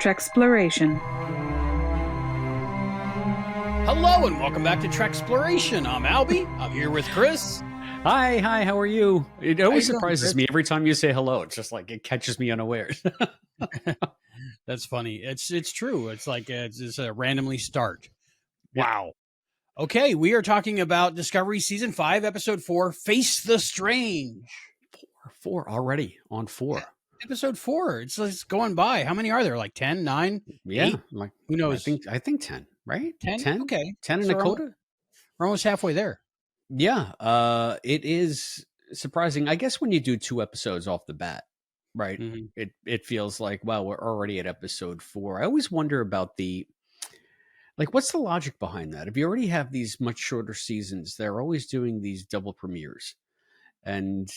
Treksploration. Hello and welcome back to Treksploration. I'm Albie. I'm here with Chris. Hi, how are you? It always surprises me every time you say hello. It's just like it catches me unawares. That's funny. It's true. It's like it's a randomly start. Wow. Okay, we are talking about Discovery Season 5, Episode 4, Face the Strange. Four already on 4. Episode 4. It's going by. How many are there? Like 10, 9? Yeah, 8? like Who knows? I think 10, right? 10? Okay. 10 in So Dakota? We're almost halfway there. Yeah, it is surprising. I guess when you do 2 episodes off the bat, right? Mm-hmm. It feels like, wow, we're already at episode 4. I always wonder about what's the logic behind that? If you already have these much shorter seasons, they're always doing these double premieres. And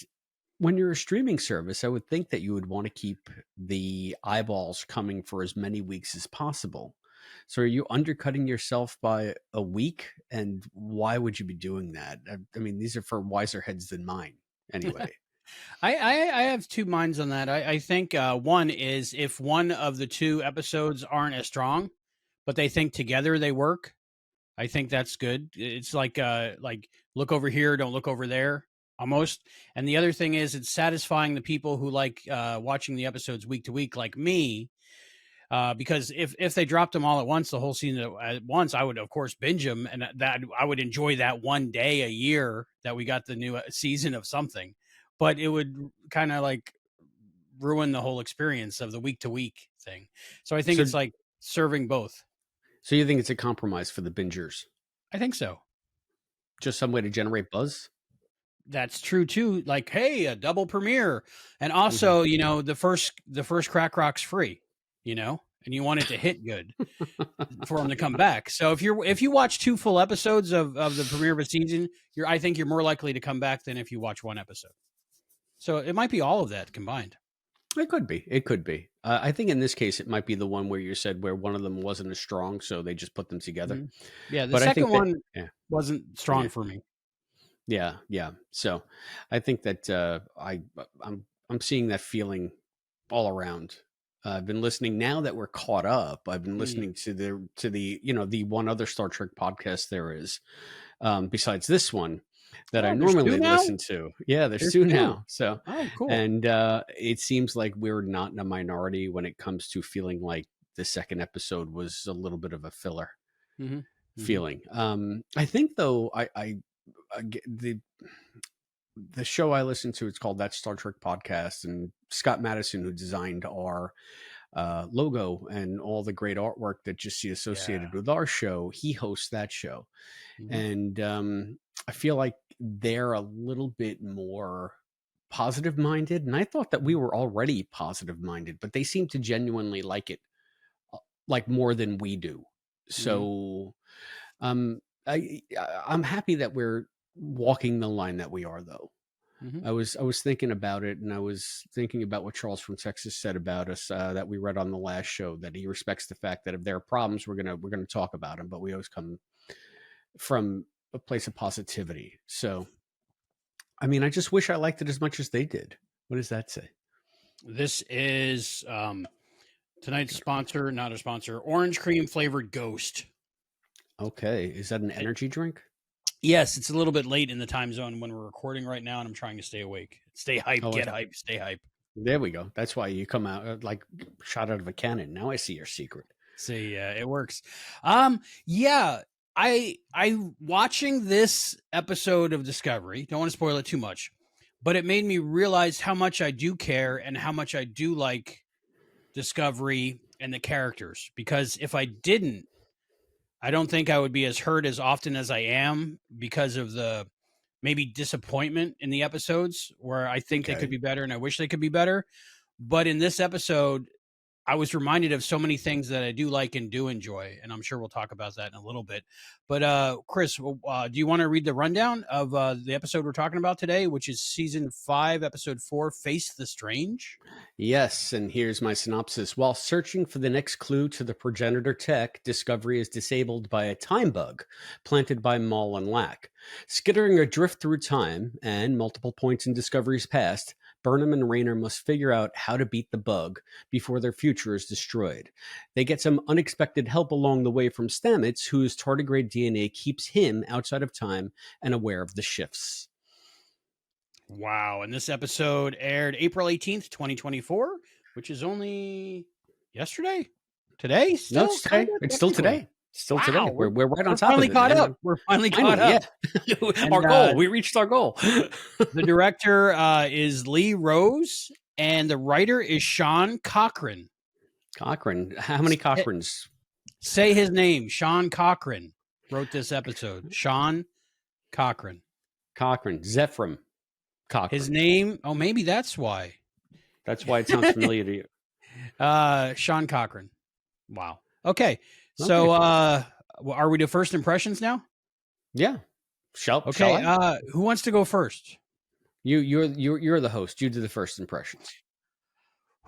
when you're a streaming service, I would think that you would want to keep the eyeballs coming for as many weeks as possible. So are you undercutting yourself by a week? And why would you be doing that? I mean, these are for wiser heads than mine anyway. I have two minds on that. I think one is if one of the 2 episodes aren't as strong, but they think together they work, I think that's good. It's like look over here, don't look over there, almost. And the other thing is it's satisfying the people who like watching the episodes week to week, like me. Because if they dropped them all at once, the whole season at once, I would of course binge them, and that I would enjoy that one day a year that we got the new season of something. But it would kind of like ruin the whole experience of the week to week thing. So I think it's like serving both. So you think it's a compromise for the bingers? I think so. Just some way to generate buzz? That's true too. Like, hey, a double premiere, and also, you know, the first crack rock's free, you know, and you want it to hit good for them to come back. So if you watch 2 full episodes of the premiere of a season, I think you're more likely to come back than if you watch 1 episode. So it might be all of that combined. It could be. I think in this case, it might be the one where you said where one of them wasn't as strong, so they just put them together. Mm-hmm. Yeah, the second one wasn't strong for me. Yeah. So I think that I'm seeing that feeling all around. I've been listening now that we're caught up. I've been listening to the the one other Star Trek podcast there is, besides this one that I normally listen to. Yeah, there's 2 now. So, cool. And it seems like we're not in a minority when it comes to feeling like the second episode was a little bit of a filler feeling. I think though, the show I listen to, it's called That Star Trek Podcast, and Scott Madison, who designed our logo and all the great artwork that you see associated with our show, he hosts that show. And I feel like they're a little bit more positive minded, and I thought that we were already positive minded, but they seem to genuinely like it like more than we do. So I'm happy that we're walking the line that we are, though. I was thinking about it, and I was thinking about what Charles from Texas said about us that we read on the last show, that he respects the fact that if there are problems, we're gonna talk about them, but we always come from a place of positivity. So, I mean, I just wish I liked it as much as they did. What does that say? This is tonight's sponsor, not a sponsor, orange cream flavored Ghost. Okay, is that an energy drink? Yes, it's a little bit late in the time zone when we're recording right now, and I'm trying to stay awake. Stay hype, get hype, stay hype. There we go. That's why you come out like shot out of a cannon. Now I see your secret. See, it works. Yeah, I watching this episode of Discovery, don't want to spoil it too much, but it made me realize how much I do care and how much I do like Discovery and the characters. Because if I didn't, I don't think I would be as hurt as often as I am because of the maybe disappointment in the episodes where I think they could be better and I wish they could be better. But in this episode, I was reminded of so many things that I do like and do enjoy, and I'm sure we'll talk about that in a little bit. But Chris, do you want to read the rundown of the episode we're talking about today, which is Season 5, Episode 4, Face the Strange? Yes, and here's my synopsis. While searching for the next clue to the progenitor tech, Discovery is disabled by a time bug planted by Maul and Lack. Skittering adrift through time and multiple points in Discovery's past, Burnham and Rayner must figure out how to beat the bug before their future is destroyed. They get some unexpected help along the way from Stamets, whose tardigrade DNA keeps him outside of time and aware of the shifts. Wow. And this episode aired April 18th, 2024, which is only yesterday? Today? Still? No, it's today. It's still today. Still Wow, today. We're right on top finally of it. Caught man. up. We're finally caught up. Yeah. And, our goal. We reached our goal. The director is Lee Rose, and the writer is Sean Cochran. Cochran. How many Cochrans? Say his name. Sean Cochran wrote this episode. Sean Cochran. Cochran. Zephram Cochran. His name. Oh, maybe that's why. That's why it sounds familiar to you. Sean Cochran. Wow. Okay. So, are we to first impressions now? Yeah. Shall I? Who wants to go first? You're the host. You do the first impressions.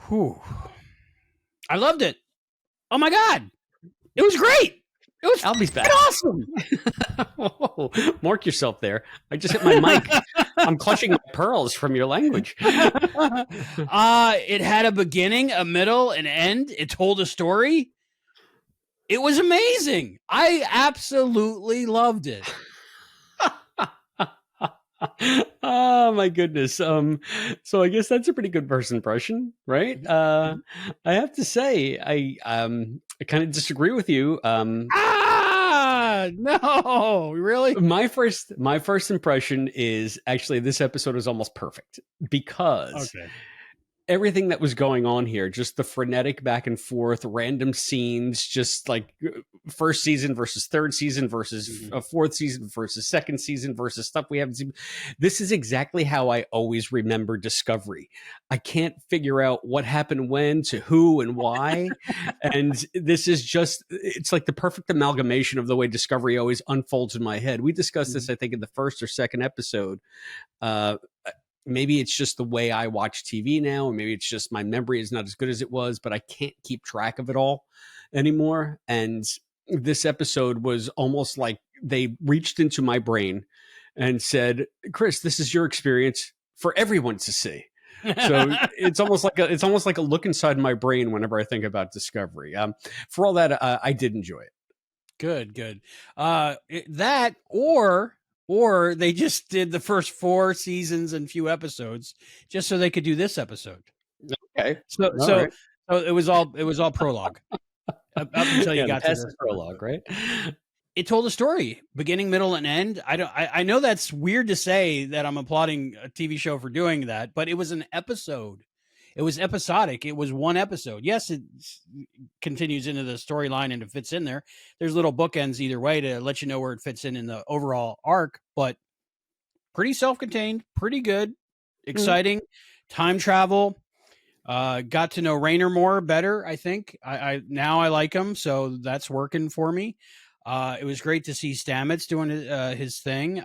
Whew. I loved it. Oh my God. It was great. It was Albie's back. Awesome. Oh, mark yourself there. I just hit my mic. I'm clutching my pearls from your language. It had a beginning, a middle, an end. It told a story. It was amazing. I absolutely loved it. Oh my goodness. So I guess that's a pretty good first impression, right? I have to say, I kind of disagree with you. No, really? My first impression is actually this episode is almost perfect because everything that was going on here, just the frenetic back and forth, random scenes, just like first season versus third season versus fourth season versus second season versus stuff we haven't seen. This is exactly how I always remember Discovery. I can't figure out what happened when to who and why. And this is just, it's like the perfect amalgamation of the way Discovery always unfolds in my head. We discussed this, I think, in the first or second episode. Maybe it's just the way I watch TV now, or maybe it's just my memory is not as good as it was, but I can't keep track of it all anymore. And this episode was almost like they reached into my brain and said, Chris, this is your experience for everyone to see. So it's almost like a look inside my brain whenever I think about Discovery. For all that, I did enjoy it. Good. That or they just did the first 4 seasons and few episodes just so they could do this episode. Okay. So it was all prologue up until you got to the prologue, right? It told a story, beginning, middle, and end. I know that's weird to say that I'm applauding a TV show for doing that, but it was an episode. It was episodic. It was one episode. Yes, it continues into the storyline and it fits in there. There's little bookends either way to let you know where it fits in the overall arc, but pretty self-contained, pretty good, exciting. Time travel. Got to know Rayner more better, I think. I now I like him, so that's working for me. It was great to see Stamets doing his thing.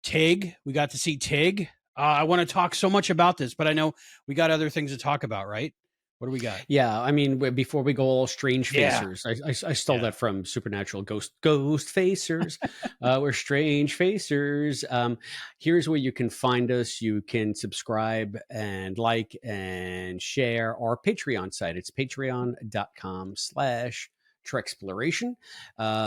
Tig, we got to see Tig. I want to talk so much about this, but I know we got other things to talk about, right? What do we got? Yeah, I mean, before we go all strange facers, I stole that from Supernatural Ghost Facers. We're strange facers. Here's where you can find us. You can subscribe and like and share our Patreon site. It's patreon.com/Treksploration.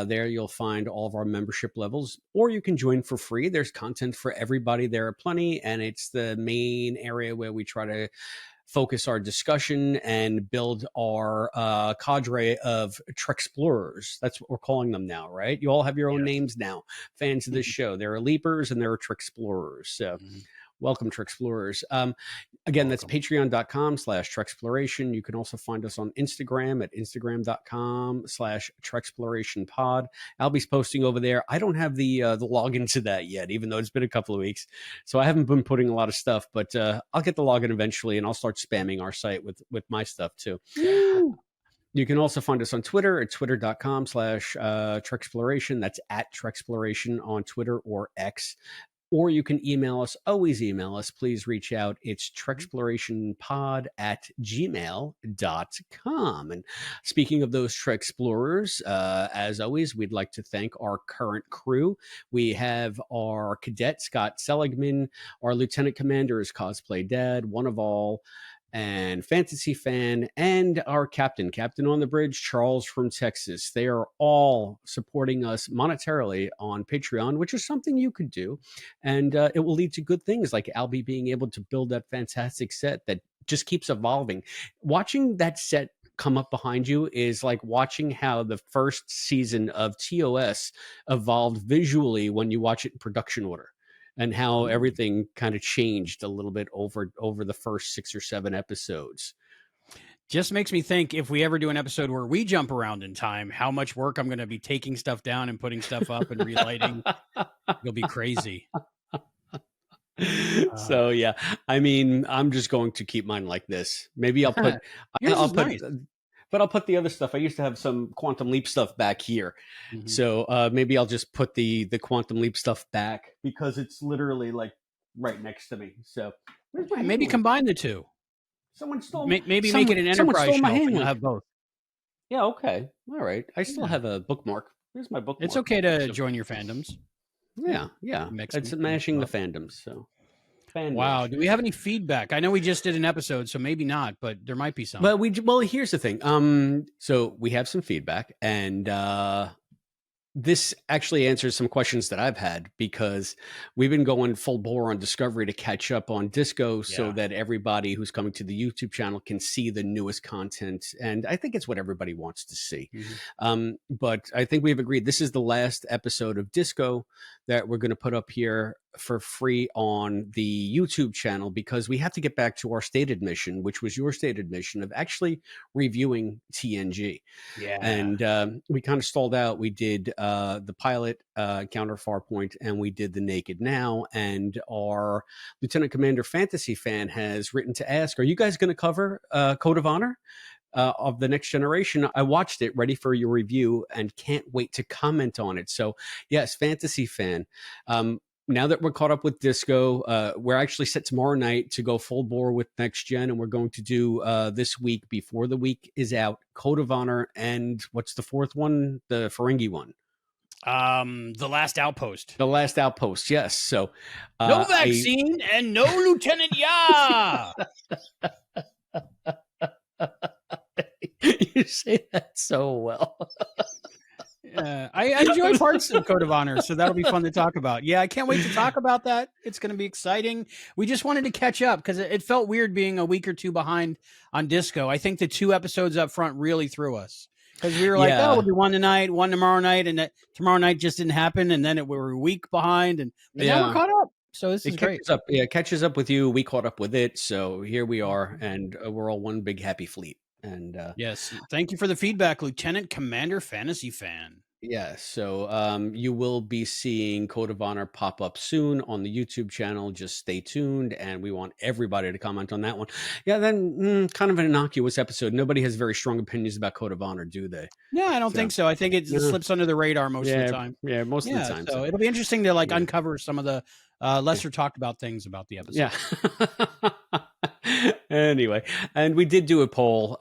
There you'll find all of our membership levels, or you can join for free. There's content for everybody. There are plenty, and it's the main area where we try to focus our discussion and build our cadre of Treksplorers. That's what we're calling them now, right? You all have your own names now. Fans of this show. There are Leapers and there are Treksplorers. So welcome, Treksplorers. Again, that's patreon.com/Treksploration. You can also find us on Instagram at instagram.com/TreksplorationPod. Albie's posting over there. I don't have the login to that yet, even though it's been a couple of weeks. So I haven't been putting a lot of stuff, but I'll get the login eventually, and I'll start spamming our site with my stuff too. Woo! You can also find us on Twitter at twitter.com/Treksploration. That's at Treksploration on Twitter or X. or you can email us. Always email us. Please reach out. It's treksplorationsPod@gmail.com. And speaking of those Treksplorers, as always, we'd like to thank our current crew. We have our cadet, Scott Seligman. Our lieutenant commander is Cosplay Dad, one of all, and Fantasy Fan, and our captain on the bridge, Charles from Texas. They are all supporting us monetarily on Patreon, which is something you could do. And it will lead to good things like Albie being able to build that fantastic set that just keeps evolving. Watching that set come up behind you is like watching how the first season of TOS evolved visually when you watch it in production order, and how everything kind of changed a little bit over the first 6 or 7 episodes. Just makes me think, if we ever do an episode where we jump around in time, how much work I'm going to be taking stuff down and putting stuff up and relighting. It'll be crazy. So yeah, I mean, I'm just going to keep mine like this. Maybe I'll put, nice. But I'll put the other stuff. I used to have some Quantum Leap stuff back here. So maybe I'll just put the Quantum Leap stuff back, because it's literally like right next to me. So maybe combine the two. Someone stole. Maybe make it an enterprise shelf and you'll have both. Yeah. Okay. All right. I still have a bookmark. Here's my bookmark. It's okay to join your fandoms. Yeah. It's mashing the fandoms. So. Wow. Do we have any feedback? I know we just did an episode, so maybe not, but there might be some. But here's the thing. So we have some feedback, and this actually answers some questions that I've had, because we've been going full bore on Discovery to catch up on Disco, so that everybody who's coming to the YouTube channel can see the newest content. And I think it's what everybody wants to see. But I think we've agreed this is the last episode of Disco that we're going to put up here for free on the YouTube channel, because we have to get back to our stated mission, which was your stated mission of actually reviewing TNG. Yeah. And we kind of stalled out. We did the pilot, Counter Farpoint, and we did the Naked Now. And our Lieutenant Commander Fantasy Fan has written to ask, are you guys going to cover Code of Honor? Of the Next Generation? I watched it, ready for your review, and can't wait to comment on it. So yes, Fantasy Fan, now that we're caught up with Disco, we're actually set tomorrow night to go full bore with Next Gen, and we're going to do this week, before the week is out, Code of Honor, and what's the fourth one? The Ferengi one. The Last Outpost. The Last Outpost, yes. So no vaccine and no Lieutenant Ya. You say that so well. I enjoy parts of Code of Honor, so that'll be fun to talk about. Yeah, I can't wait to talk about that. It's going to be exciting. We just wanted to catch up, because it felt weird being a week or two behind on Disco. I think the 2 episodes up front really threw us, because we were like, oh, we'll do one tonight, one tomorrow night, and that tomorrow night just didn't happen, and then we were a week behind, and now we're caught up. So this is great. It catches up with you. We caught up with it. So here we are, and we're all one big happy fleet. And yes, thank you for the feedback, Lieutenant Commander Fantasy Fan. Yeah, so you will be seeing Code of Honor pop up soon on the YouTube channel. Just stay tuned, and we want everybody to comment on that one. Yeah, then kind of an innocuous episode. Nobody has very strong opinions about Code of Honor, do they? Yeah, I don't think so. I think it slips under the radar most of the time. Yeah, most of the time. So it'll be interesting to uncover some of the lesser talked about things about the episode. Yeah. Anyway, and we did do a poll,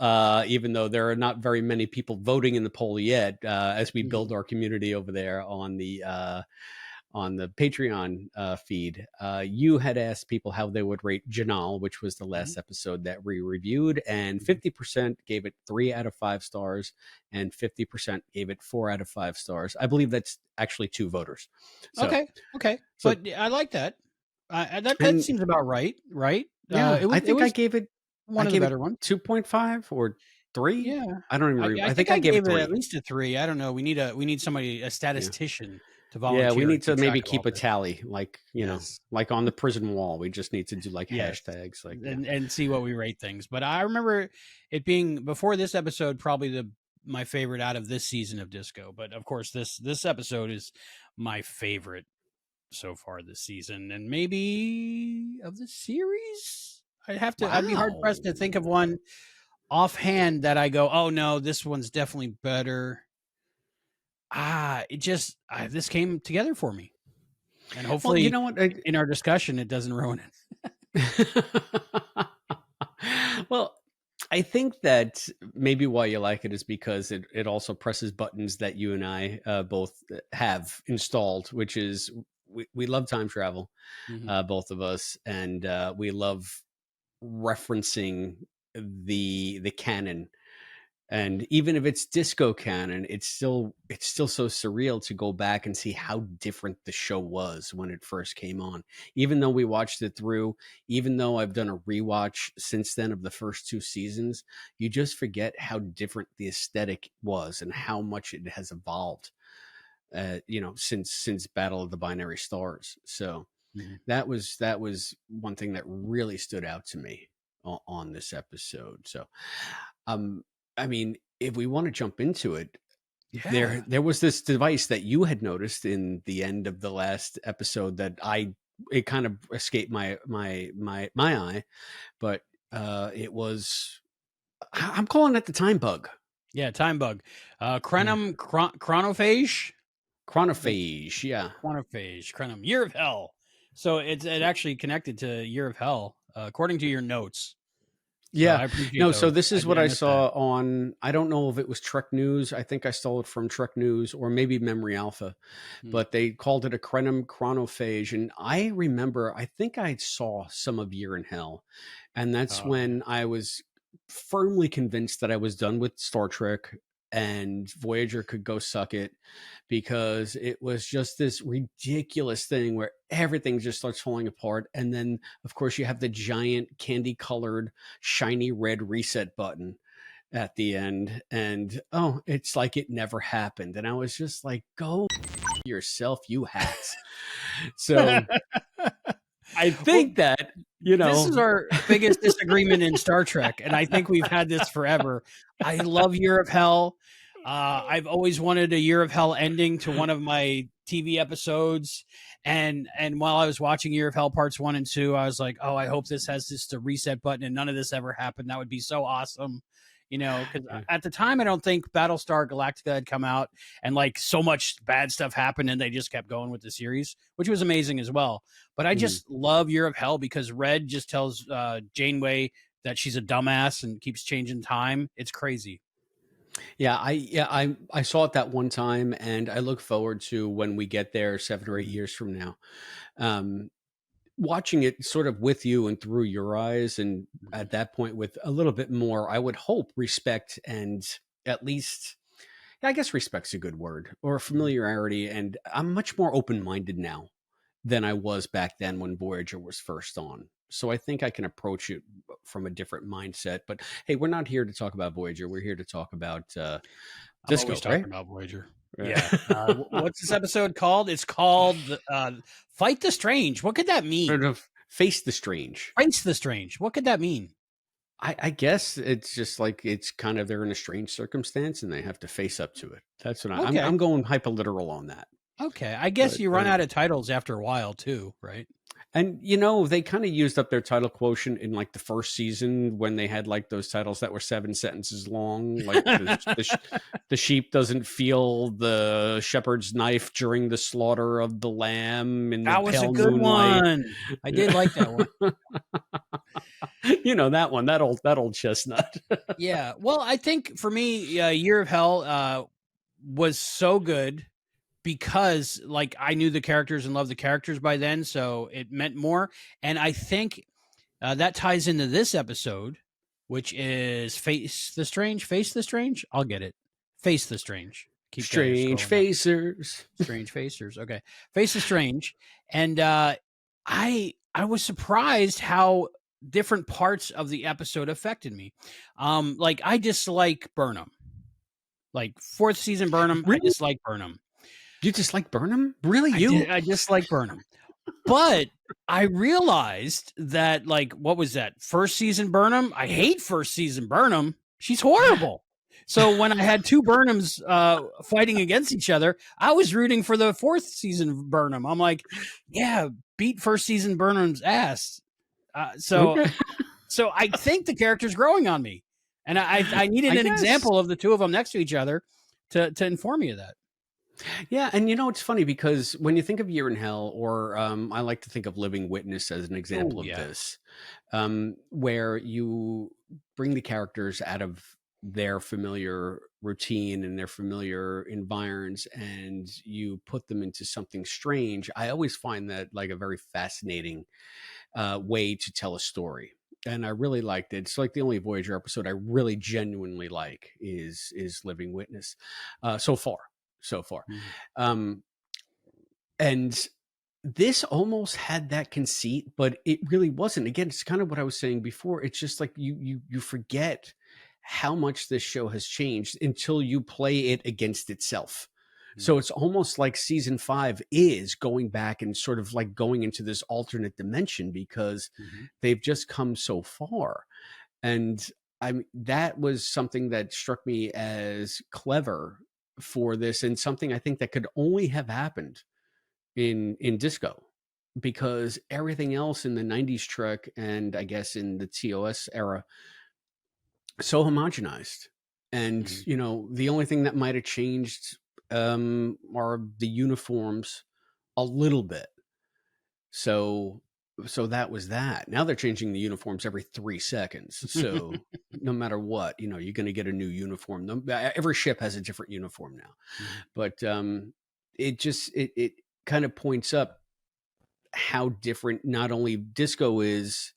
even though there are not very many people voting in the poll yet, as we build our community over there on the Patreon feed. You had asked people how they would rate Janal, which was the last episode that we reviewed, and 50% gave it 3 out of 5 stars, and 50% gave it 4 out of 5 stars. I believe that's actually 2 voters. So, okay. So, but I like that. That seems about right? Yeah, I think I gave it one of the better ones. 2.5 or 3. Yeah, I don't even remember. I think I gave it 3. At least a 3. I don't know. We need somebody, a statistician, to volunteer. Yeah, we need to maybe keep a tally, like like on the prison wall. We just need to do hashtags, like and see what we rate things. But I remember it being, before this episode, probably my favorite out of this season of Disco. But of course, this episode is my favorite so far this season, and maybe of the series. I'd be hard pressed to think of one offhand that I go, oh no, this one's definitely better. This came together for me. And Well, hopefully, you know what? in our discussion, it doesn't ruin I- well, I think that maybe why you like it is because it also presses buttons that you and I both have installed, which is we love time travel, it. both of us, and we love referencing the canon. And even if it's disco canon, it's still so surreal to go back and see how different the show was when it first came on. Even though we watched it through, even though I've done a rewatch since then of the first two seasons, you just forget how different the aesthetic was and how much it has evolved. Since Battle of the Binary Stars. So Mm-hmm. that was one thing that really stood out to me on this episode. So, um, I mean, if we want to jump into it, Yeah. there was this device that you had noticed in the end of the last episode that it kind of escaped my eye, but it was I'm calling it the time bug. Yeah. Time bug. Yeah. Chronophage. Chronophage, yeah. Chronophage. Chronom. Year of Hell. So it actually connected to Year of Hell, according to your notes. So Yeah. I appreciate No, so those. this is what I I missed that. saw on, I don't know if it was Trek News. I think I stole it from Trek News or maybe Memory Alpha, Hmm. but they called it a chronophage. And I remember, I think I saw some of Year in Hell. And that's Oh, yeah. when I was firmly convinced that I was done with Star Trek and Voyager could go suck it, because it was just this ridiculous thing where everything just starts falling apart. And then, of course, you have the giant candy colored, shiny red reset button at the end. And oh, it's like it never happened. And I was just like, go yourself, you hacks. So I Well, think that, this is our biggest disagreement in Star Trek, and I think we've had this forever. I love Year of Hell. I've always wanted a Year of Hell ending to one of my TV episodes, and while I was watching Year of Hell parts 1 and 2, I was like, "Oh, I hope this has just a reset button, and none of this ever happened. That would be so awesome." Because Yeah. at the time, I don't think Battlestar Galactica had come out, and like so much bad stuff happened, and they just kept going with the series, which was amazing as well. But I Mhm. just love Year of Hell because Red just tells Janeway that she's a dumbass and keeps changing time. It's crazy. I saw it that one time, and I look forward to when we get there 7 or 8 years from now. Um, Watching it sort of with you and through your eyes, and Mhm. at that point with a little bit more, I would hope, respect, and at least, yeah, I guess respect's a good word, or Mhm. familiarity. And I'm much more open minded now than I was back then when Voyager was first on. So I think I can approach it from a different mindset. But hey, we're not here to talk about Voyager. We're here to talk about I'm always disco, talking right? about Voyager. Right. Yeah. What's this episode called? It's called Fight the Strange. What could that Sort mean? of face the strange. Face the Strange. What could that mean? I guess it's just like it's kind of they're in a strange circumstance and they have to face up to it. That's what Okay. I'm going hyperliteral on that. Okay. I guess But you run out of titles after a while too, right? and they kind of used up their title quotient in like the first season when they had like those titles that were 7 sentences long, like the sheep doesn't feel the shepherd's knife during the slaughter of the lamb in the That was a pale good moonlight. one. I did like that one. That one, that old chestnut. Yeah. Well, I think for me, Year of Hell was so good because like I knew the characters and loved the characters by then, so it meant more. And I think that ties into this episode, which is Face the Strange. Face the Strange. I'll get it. Face the Strange. Keep Strange scrolling up. facers. Strange Facers. Okay, Face the Strange. And I was surprised how different parts of the episode affected me. Like I dislike Burnham. Like fourth season Burnham, I Really? dislike Burnham. You just like Burnham? Really? You? I dislike Burnham. But I realized that, like, what was that? First season Burnham? I hate first season Burnham. She's horrible. So when I had two Burnhams fighting against each other, I was rooting for the fourth season Burnham. I'm like, yeah, beat first season Burnham's ass. So Okay. so I think the character's growing on me, and I needed I an guess. example of the two of them next to each other to inform me of that. Yeah, and it's funny because when you think of Year in Hell, or I like to think of Living Witness as an example Oh of yeah. this, where you bring the characters out of their familiar routine and their familiar environs, and you put them into something strange. I always find that like a very fascinating way to tell a story. And I really liked it. It's like the only Voyager episode I really genuinely like is Living Witness, so far, so far. Mhm. Um, and this almost had that conceit, but it really wasn't. Again, it's kind of what I was saying before. It's just like you forget how much this show has changed until you play it against itself. So Mhm. it's almost like season 5 is going back and sort of like going into this alternate dimension because Mhm. they've just come so far. And that was something that struck me as clever for this, and something I think that could only have happened in disco, because everything else in the 90s Trek, and I guess in the TOS era, so homogenized. And Mhm. the only thing that might have changed are the uniforms a little bit. So that was that. Now they're changing the uniforms every 3 seconds. So no matter what, you're going to get a new uniform. Every ship has a different uniform now. Mhm. But it kind of points up how different not only disco is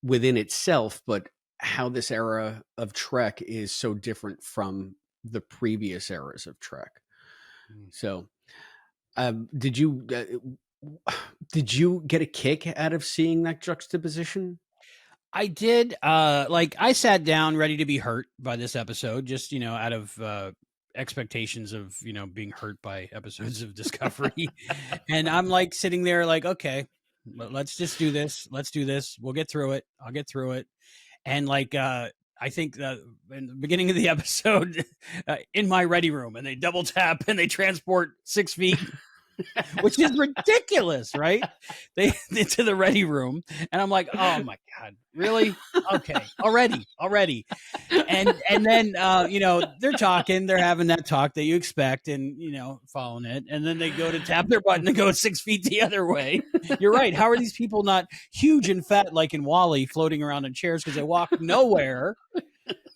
within itself, but how this era of Trek is so different from the previous eras of Trek. Mhm. So, did you did you get a kick out of seeing that juxtaposition? I did. Like I sat down ready to be hurt by this episode, just out of expectations of being hurt by episodes of Discovery, and I'm like sitting there like, okay, let's just do this. Let's do this. We'll get through it. I'll get through it. And like I think in the beginning of the episode, in my ready room, and they double tap and they transport 6 feet, which is ridiculous, right? They into the ready room, and I'm like, oh my god, really? Okay, already, and then they're talking, they're having that talk that you expect, and following it, and then they go to tap their button and go 6 feet the other way. You're right. How are these people not huge and fat like in Wally, floating around in chairs because they walk nowhere?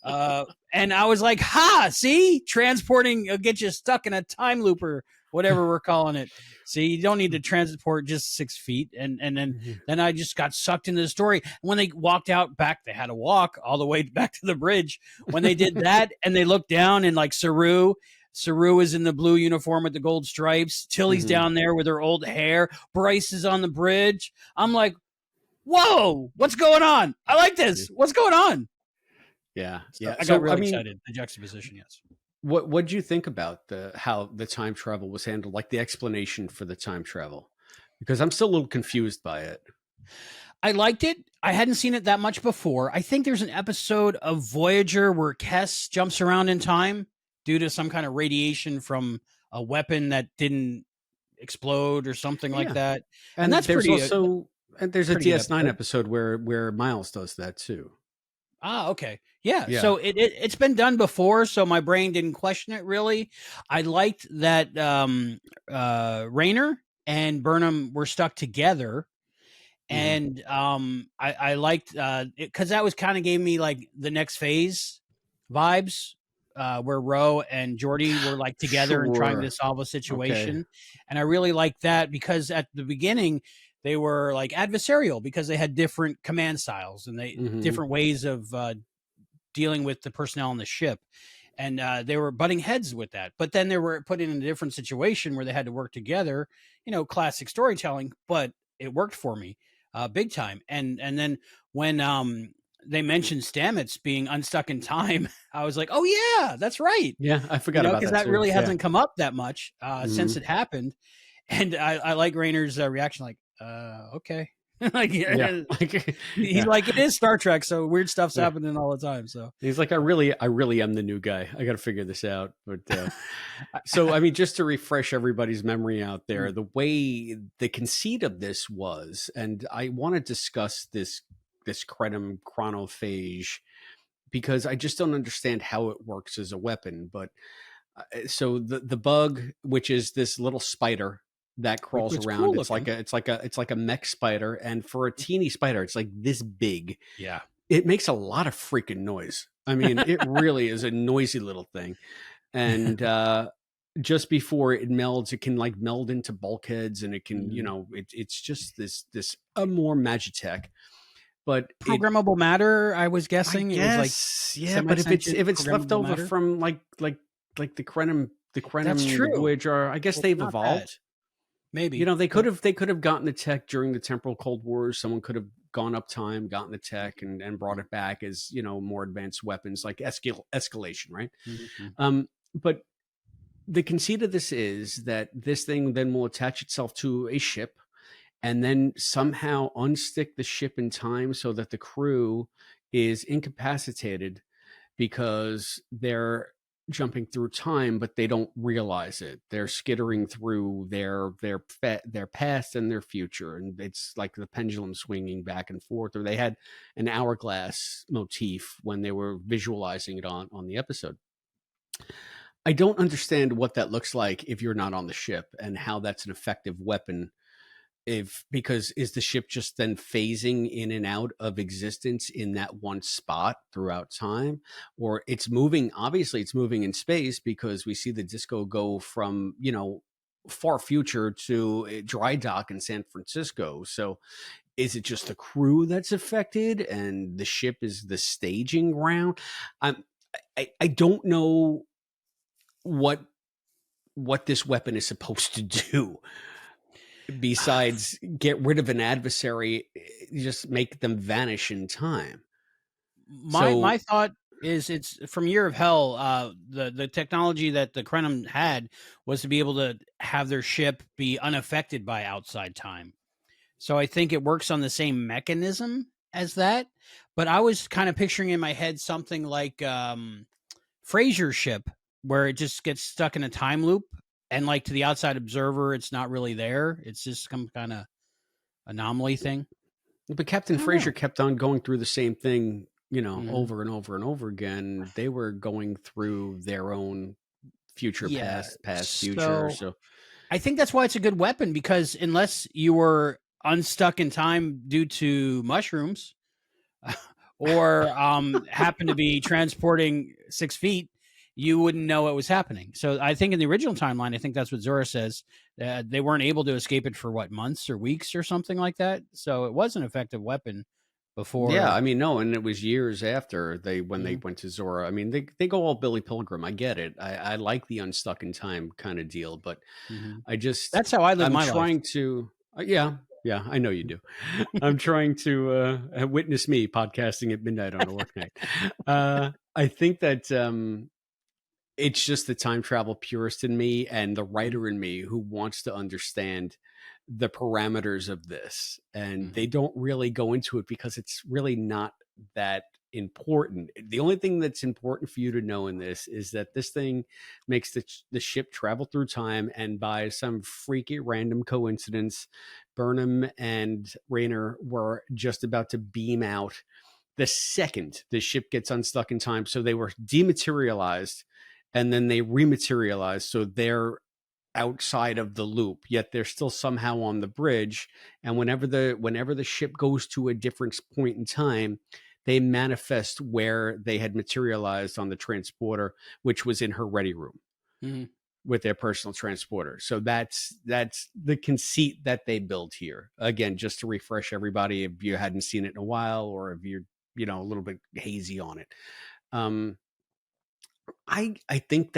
And I was like, ha, see, transporting will get you stuck in a time loop or whatever we're calling it. See, you don't need to transport just 6 feet. And then I just got sucked into the story. When they walked out back, they had to walk all the way back to the bridge. When they did that and they looked down and like Saru is in the blue uniform with the gold stripes. Tilly's Mhm. down there with her old hair. Bryce is on the bridge. I'm like, whoa, what's going on? I like Yeah. this. What's going on? Yeah. So Yeah. I got So I really mean, excited. The juxtaposition, yes. what do you think about the how the time travel was handled, like the explanation for the time travel? Because I'm still a little confused by it. I liked it. I hadn't seen it that much before. I think there's an episode of Voyager where Kess jumps around in time due to some kind of radiation from a weapon that didn't explode or something like Yeah. that. And And that's there's a pretty good DS9 episode. episode where Miles does that too. Ah, okay. Yeah. Yeah. So it's been done before, so my brain didn't question it really. I liked that Rayner and Burnham were stuck together. Mhm. And I liked because that was kind of gave me like the next phase vibes, where Ro and Geordi were like together and trying to Sure. solve a Okay. situation. And I really liked that because at the beginning they were like adversarial because they had different command styles and they Mhm. different ways of dealing with the personnel on the ship. And they were butting heads with that. But then they were put in a different situation where they had to work together, classic storytelling, but it worked for me big time. And then when they mentioned Stamets being unstuck in time, I was like, oh, yeah, that's right. Yeah, I forgot about Because that that too. really Yeah. hasn't come up that much since Mhm. it happened. And I like Rayner's reaction, like, okay. Like, Yeah. yeah, Like he's yeah. like, it is Star Trek, so weird stuff's Yeah. happening all the time. So, He's like, I really am the new guy. I got to figure this out. But so, I mean, just to refresh everybody's memory out there, the way the conceit of this was, and I want to discuss this Kretum chronophage because I just don't understand how it works as a weapon. But So the bug, which is this little spider that crawls It's around, cool it's looking. like a mech spider, and for a teeny spider, it's like this big. Yeah. It makes a lot of freaking noise. I mean, it really is a noisy little thing. And just before it melds, it can like meld into bulkheads, and it can, it's just this a more Magitech. But Programmable matter, I was I guessing. It was like guess, yeah. But semi-sentient if it's left programmable over matter. from like the That's Krenim, the true. Voyager, I guess Well, it's they've not bad. evolved. Maybe. They could have gotten the tech during the temporal Cold Wars. Someone could have gone up time, gotten the tech, and brought it back as more advanced weapons, like escalation, right? Mm-hmm. But the conceit of this is that this thing then will attach itself to a ship and then somehow unstick the ship in time so that the crew is incapacitated because they're jumping through time, but they don't realize it. They're skittering through their past and their future, and it's like the pendulum swinging back and forth. Or they had an hourglass motif when they were visualizing it on the episode. I don't understand what that looks like if you're not on the ship, and how that's an effective weapon. Because is the ship just then phasing in and out of existence in that one spot throughout time, or obviously it's moving in space, because we see the disco go from far future to a dry dock in San Francisco. So is it just the crew that's affected and the ship is the staging ground? I don't know what this weapon is supposed to do besides get rid of an adversary, just make them vanish in time. My thought is, it's from Year of Hell. The technology that the Krenim had was to be able to have their ship be unaffected by outside time. So I think it works on the same mechanism as that. But I was kind of picturing in my head something like Fraser's ship, where it just gets stuck in a time loop, and like to the outside observer, it's not really there. It's just some kind of anomaly thing. But Captain Fraser kept on going through the same thing, over and over and over again. They were going through their own future, past, future. So I think that's why it's a good weapon, because unless you were unstuck in time due to mushrooms or happen to be transporting 6 feet, you wouldn't know what was happening. So I think in the original timeline, I think that's what Zora says. They weren't able to escape it for months or weeks or something like that. So it was an effective weapon before. Yeah, I mean, no, and it was years after they went to Zora. I mean, they go all Billy Pilgrim. I get it. I like the unstuck in time kind of deal, but that's how I live my trying life. to yeah, I know you do. I'm trying to witness me podcasting at midnight on a work night. I think that it's just the time travel purist in me and the writer in me who wants to understand the parameters of this. And they don't really go into it because it's really not that important. The only thing that's important for you to know in this is that this thing makes the ship travel through time, and by some freaky random coincidence, Burnham and Rayner were just about to beam out the second the ship gets unstuck in time. So they were dematerialized, and then they rematerialize, so they're outside of the loop, yet they're still somehow on the bridge. And whenever the ship goes to a different point in time, they manifest where they had materialized on the transporter, which was in her ready room with their personal transporter. So that's the conceit that they build here. Again, just to refresh everybody, if you hadn't seen it in a while, or if you're a little bit hazy on it. I think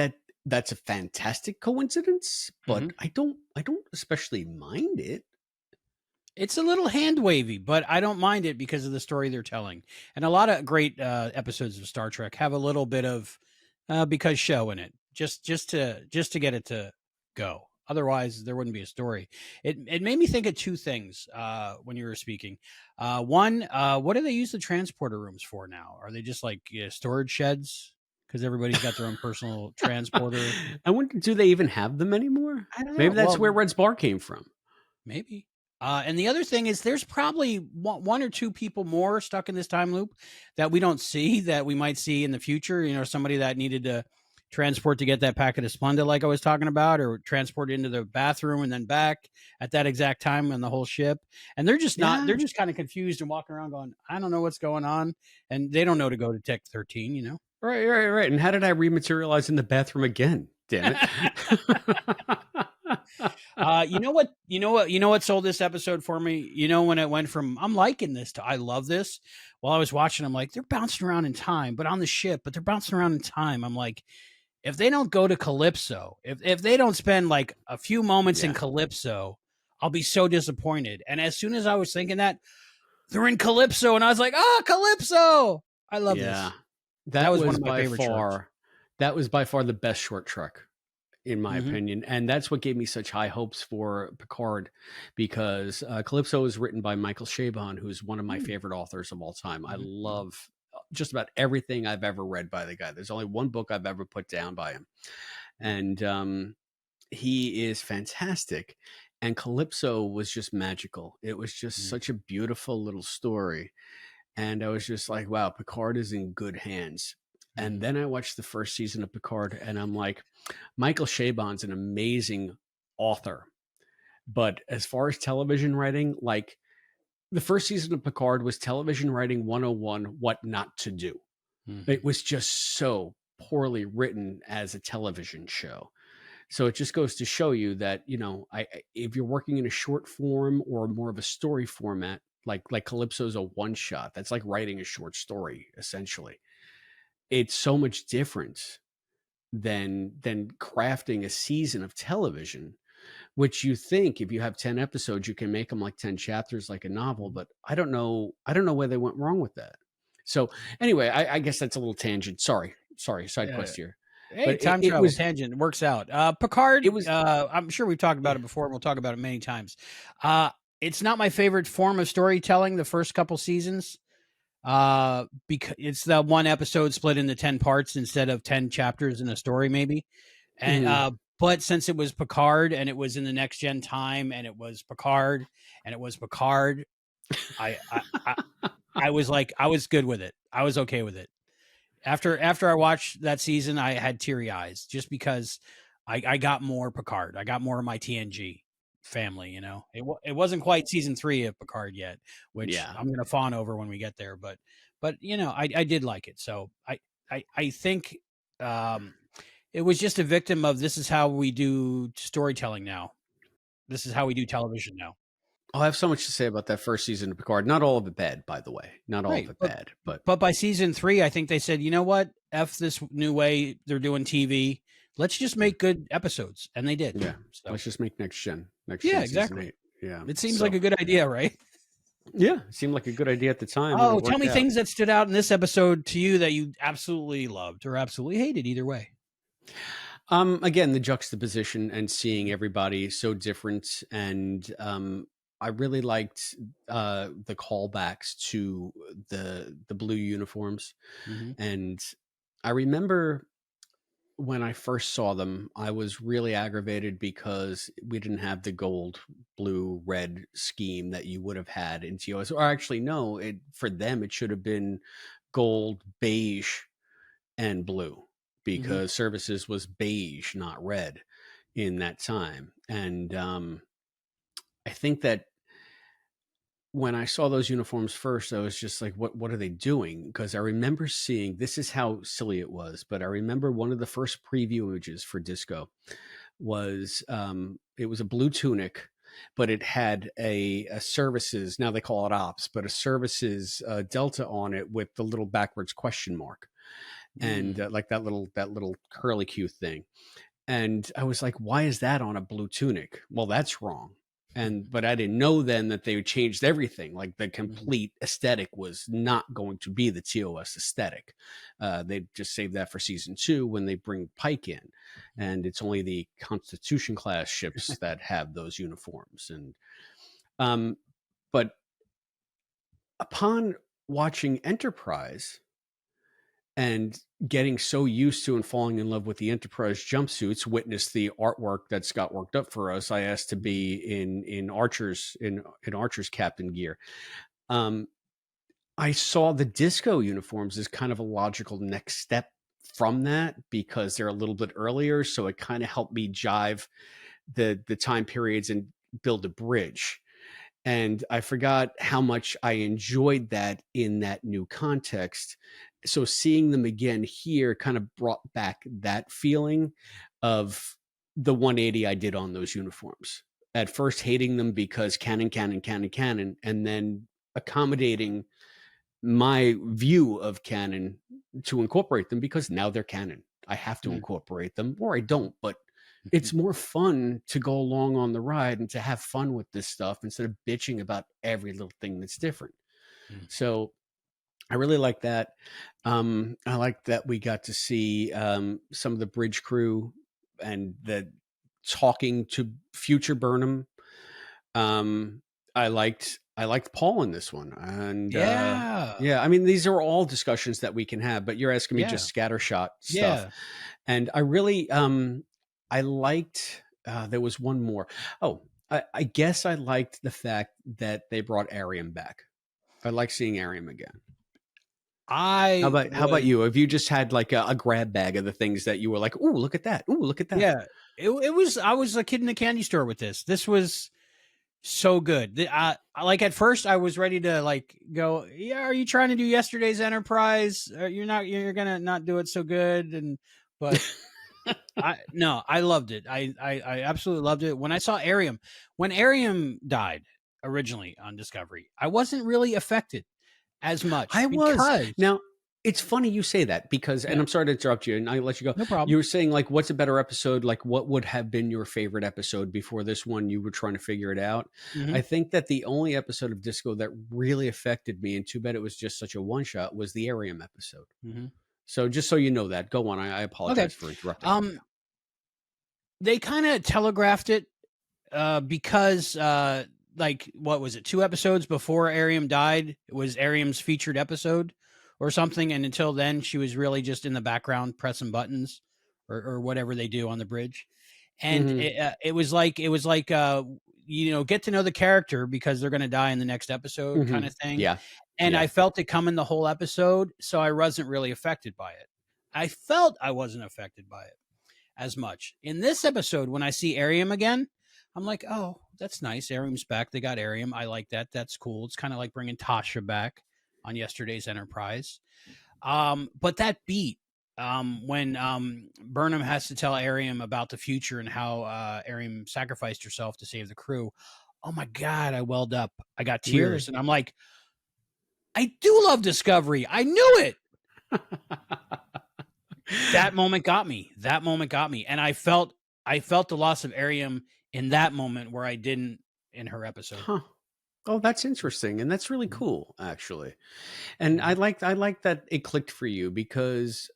that's a fantastic coincidence, but I don't especially mind it. It's a little hand wavy, but I don't mind it because of the story they're telling. And a lot of great episodes of Star Trek have a little bit of because show in it, just to get it to go. Otherwise, there wouldn't be a story. It made me think of two things when you were speaking. One, what do they use the transporter rooms for now? Are they just like storage sheds? Because everybody's got their own personal transporter. I wonder, do they even have them anymore? I don't know. Maybe that's where Red's bar came from. Maybe. And the other thing is, there's probably one or two people more stuck in this time loop that we don't see, that we might see in the future. Somebody that needed to transport to get that packet of Splenda like I was talking about, or transport into the bathroom and then back at that exact time on the whole ship. And they're just not, Yeah. they're just kind of confused and walking around going, I don't know what's going on. And they don't know to go to Tech 13, you know? Right. And how did I rematerialize in the bathroom again? Damn it. You know what sold this episode for me? You know, when it went from I'm liking this to I love this. While I was watching, I'm like, they're bouncing around in time, but on the ship, but they're bouncing around in time. I'm like, if they don't go to Calypso, if they don't spend like a few moments in Yeah. Calypso, I'll be so disappointed. And as soon as I was thinking that, they're in Calypso, and I was like, oh, Calypso. I love this. That was one of my favorite shorts. That was by far the best short trek, in my Mhm. opinion. And that's what gave me such high hopes for Picard, because Calypso is written by Michael Chabon, who's one of my favorite authors of all time. I love just about everything I've ever read by the guy. There's only one book I've ever put down by him. And he is fantastic. And Calypso was just magical. It was just such a beautiful little story. And I was just like, wow, Picard is in good hands. And then I watched the first season of Picard, and I'm like, Michael Chabon's an amazing author. But as far as television writing, like the first season of Picard was television writing 101, what not to do. It was just so poorly written as a television show. So it just goes to show you that, you know, if you're working in a short form or more of a story format, like Calypso's a one shot, that's like writing a short story, essentially. It's so much different than crafting a season of television, which you think if you have 10 episodes, you can make them like 10 chapters, like a novel. But I don't know where they went wrong with that. So anyway, I guess that's a little tangent. Sorry, side quest here. Hey, But time it travel was, tangent works out. Picard, it was, I'm sure we've talked about it before, and we'll talk about it many times. It's not my favorite form of storytelling. The first couple seasons, because it's the one episode split into 10 parts instead of 10 chapters in a story, maybe. And but since it was Picard and it was in the next gen time, and it was Picard, I I was like, I was good with it. I was okay with it. After I watched that season, I had teary eyes just because I got more Picard. I got more of my TNG family. You know, it wasn't quite season 3 of Picard yet, which I'm going to fawn over when we get there. But you know, I did like it. So I think it was just a victim of this is how we do storytelling now. This is how we do television now. I have so much to say about that first season of Picard. Not all of it bad, by the way. Not all Right. of it bad, but by season 3, I think they said, you know what? F this new way they're doing TV. Let's just make good episodes. And they did. yeah. So, Let's just make next gen. yeah, Gen exactly. season 8. Yeah. It seems like a good idea, right? Yeah, it seemed like a good idea at the time. Oh, tell me things that stood out in this episode to you that you absolutely loved or absolutely hated, either way. Again, the juxtaposition and seeing everybody so different, and I really liked the callbacks to the blue uniforms. And I remember when I first saw them, I was really aggravated because we didn't have the gold, blue, red scheme that you would have had in TOS. Or actually, no, for them it should have been gold, beige, and blue, because services was beige, not red, in that time. And I think that when I saw those uniforms first, I was just like, what are they doing? Because I remember seeing, this is how silly it was, but I remember one of the first preview images for Disco was it was a blue tunic, but it had a services, now they call it ops, but a services delta on it with the little backwards question mark. And like that little curly Q thing. And I was like, why is that on a blue tunic? Well, that's wrong. But I didn't know then that they changed everything. Like the complete aesthetic was not going to be the TOS aesthetic. They just saved that for season 2 when they bring Pike in, and it's only the Constitution class ships that have those uniforms. And but upon watching Enterprise and getting so used to and falling in love with the Enterprise jumpsuits, witness the artwork that's got worked up for us. I asked to be in Archer's captain gear. I saw the Disco uniforms as kind of a logical next step from that because they're a little bit earlier. So it kind of helped me jive the time periods and build a bridge. And I forgot how much I enjoyed that in that new context. So seeing them again here kind of brought back that feeling of the 180 I did on those uniforms. At first hating them because canon, and then accommodating my view of canon to incorporate them because now they're canon. I have to incorporate them, or I don't, but it's more fun to go along on the ride and to have fun with this stuff instead of bitching about every little thing that's different. So I really like that. I like that we got to see some of the bridge crew and the talking to future Burnham. I liked Paul in this one, and yeah, I mean, these are all discussions that we can have, but you're asking me just scattershot stuff, and I really I liked there was one more. Oh, I guess I liked the fact that they brought Ariam back. I like seeing Ariam again. How about you? Have you just had like a grab bag of the things that you were like, "Ooh, look at that! Ooh, look at that!" Yeah, it was. I was a kid in the candy store with this. This was so good. Like at first, I was ready to like go. Yeah, are you trying to do yesterday's Enterprise? You're not. You're gonna not do it so good. But I loved it. I absolutely loved it. When I saw Ariam, when Ariam died originally on Discovery, I wasn't really affected as much. I was. Now, it's funny you say that because, and I'm sorry to interrupt you, and I'll let you go. No problem. You were saying like, what's a better episode? Like, what would have been your favorite episode before this one? You were trying to figure it out. I think that the only episode of Disco that really affected me, and too bad it was just such a one shot, was the Ariam episode. So just so you know that, go on. I apologize for interrupting. They kind of telegraphed it because like what was it? 2 episodes before Ariam died, it was Ariam's featured episode or something, and until then she was really just in the background pressing buttons or whatever they do on the bridge. And it was like you know, get to know the character because they're going to die in the next episode kind of thing. Yeah. And I felt it coming the whole episode, so I wasn't really affected by it. I felt I wasn't affected by it as much. In this episode, when I see Ariam again, I'm like, oh, that's nice. Ariam's back. They got Ariam. I like that. That's cool. It's kind of like bringing Tasha back on yesterday's Enterprise. But that beat, when Burnham has to tell Ariam about the future and how Ariam sacrificed herself to save the crew. Oh my God, I welled up. I got tears. And I'm like, I do love Discovery. I knew it. That moment got me. And I felt the loss of Ariam in that moment where I didn't in her episode. Oh, that's interesting. And that's really cool, actually. And I like that it clicked for you because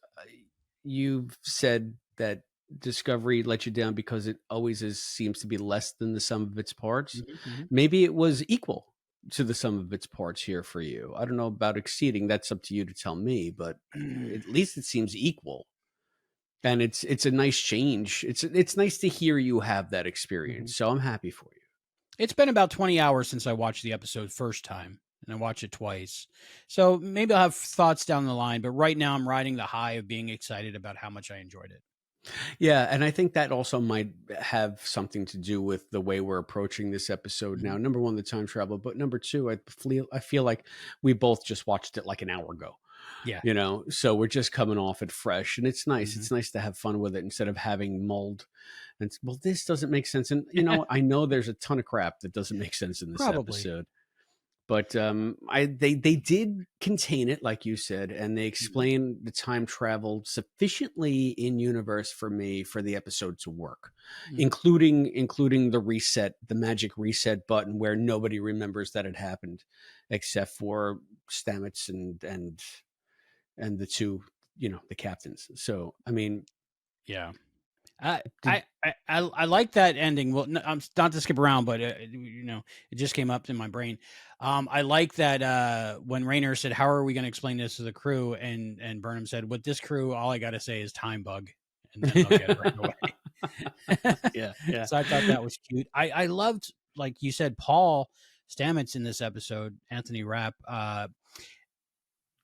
you've said that Discovery let you down because it always seems to be less than the sum of its parts. Maybe it was equal to the sum of its parts here for you. I don't know about exceeding. That's up to you to tell me, but at least it seems equal. And it's a nice change. It's nice to hear you have that experience. So I'm happy for you. It's been about 20 hours since I watched the episode first time, and I watched it twice. So maybe I'll have thoughts down the line, but right now I'm riding the high of being excited about how much I enjoyed it. Yeah, and I think that also might have something to do with the way we're approaching this episode now. Number one, the time travel, but number two, I feel like we both just watched it like an hour ago. Yeah. You know, so we're just coming off it fresh, and it's nice. It's nice to have fun with it instead of having mulled. And well, this doesn't make sense. And you know, I know there's a ton of crap that doesn't make sense in this episode. But they did contain it, like you said, and they explained the time travel sufficiently in universe for me for the episode to work, including the reset, the magic reset button where nobody remembers that it happened, except for Stamets and the two, you know, the captains. So I mean, yeah. I like that ending. Well, not to skip around, but you know, it just came up in my brain. I like that when Raynor said, "How are we going to explain this to the crew?" and Burnham said, "With this crew, all I got to say is time bug, and then they'll get it right away." yeah. So I thought that was cute. I loved, like you said, Paul Stamets in this episode, Anthony Rapp.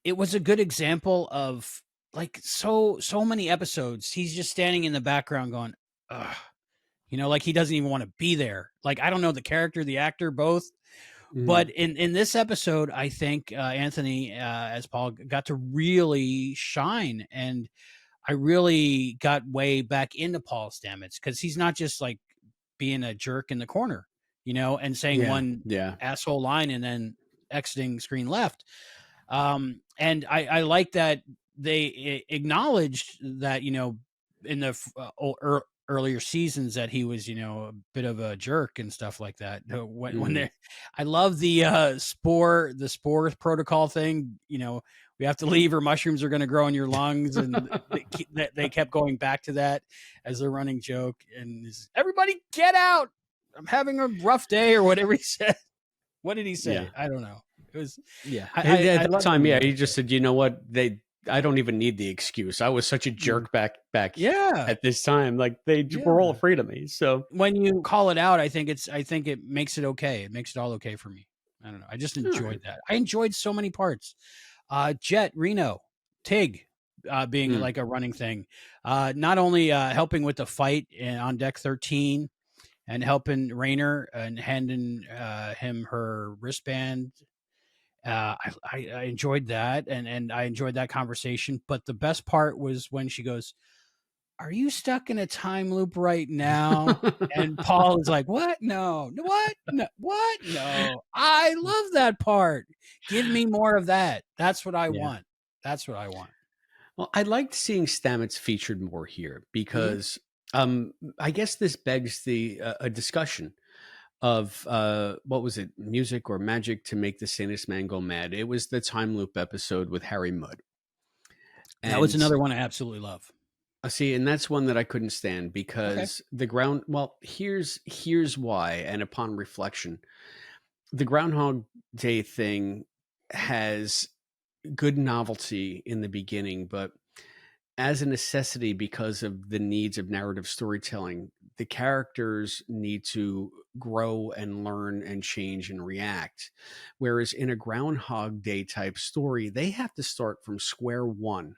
It was a good example of like so many episodes, he's just standing in the background going, ugh. You know, like he doesn't even want to be there. Like, I don't know the character, the actor, both. But in this episode, I think Anthony as Paul got to really shine, and I really got way back into Paul Stamets because he's not just like being a jerk in the corner, you know, and saying one asshole line and then exiting screen left. And I like that they acknowledged that, you know, in the earlier seasons that he was, you know, a bit of a jerk and stuff like that. When they, I love the spore protocol thing. You know, we have to leave or mushrooms are going to grow in your lungs, and they kept going back to that as a running joke. And everybody get out! I'm having a rough day, or whatever he said. What did he say? Yeah. I don't know. It was at that time, he just said, you know what, I don't even need the excuse. I was such a jerk back at this time. Like they were all afraid of me. So when you call it out, I think it makes it okay. It makes it all okay for me. I don't know. I just enjoyed that. I enjoyed so many parts. Jet, Reno, Tig, being like a running thing. Not only helping with the fight on deck 13 and helping Raynor and handing him her wristband. I enjoyed that, and I enjoyed that conversation. But the best part was when she goes, "Are you stuck in a time loop right now?" And Paul is like, "What? No, what? No, what? No." I love that part. Give me more of that. That's what I want. That's what I want. Well, I liked seeing Stamets featured more here because I guess this begs a discussion of what was it, music or magic to make the sanest man go mad. It was the time loop episode with Harry Mudd. And that was another one I absolutely love. See, and that's one that I couldn't stand because here's why. And upon reflection, the Groundhog Day thing has good novelty in the beginning, but as a necessity because of the needs of narrative storytelling, the characters need to grow and learn and change and react. Whereas in a Groundhog Day type story, they have to start from square one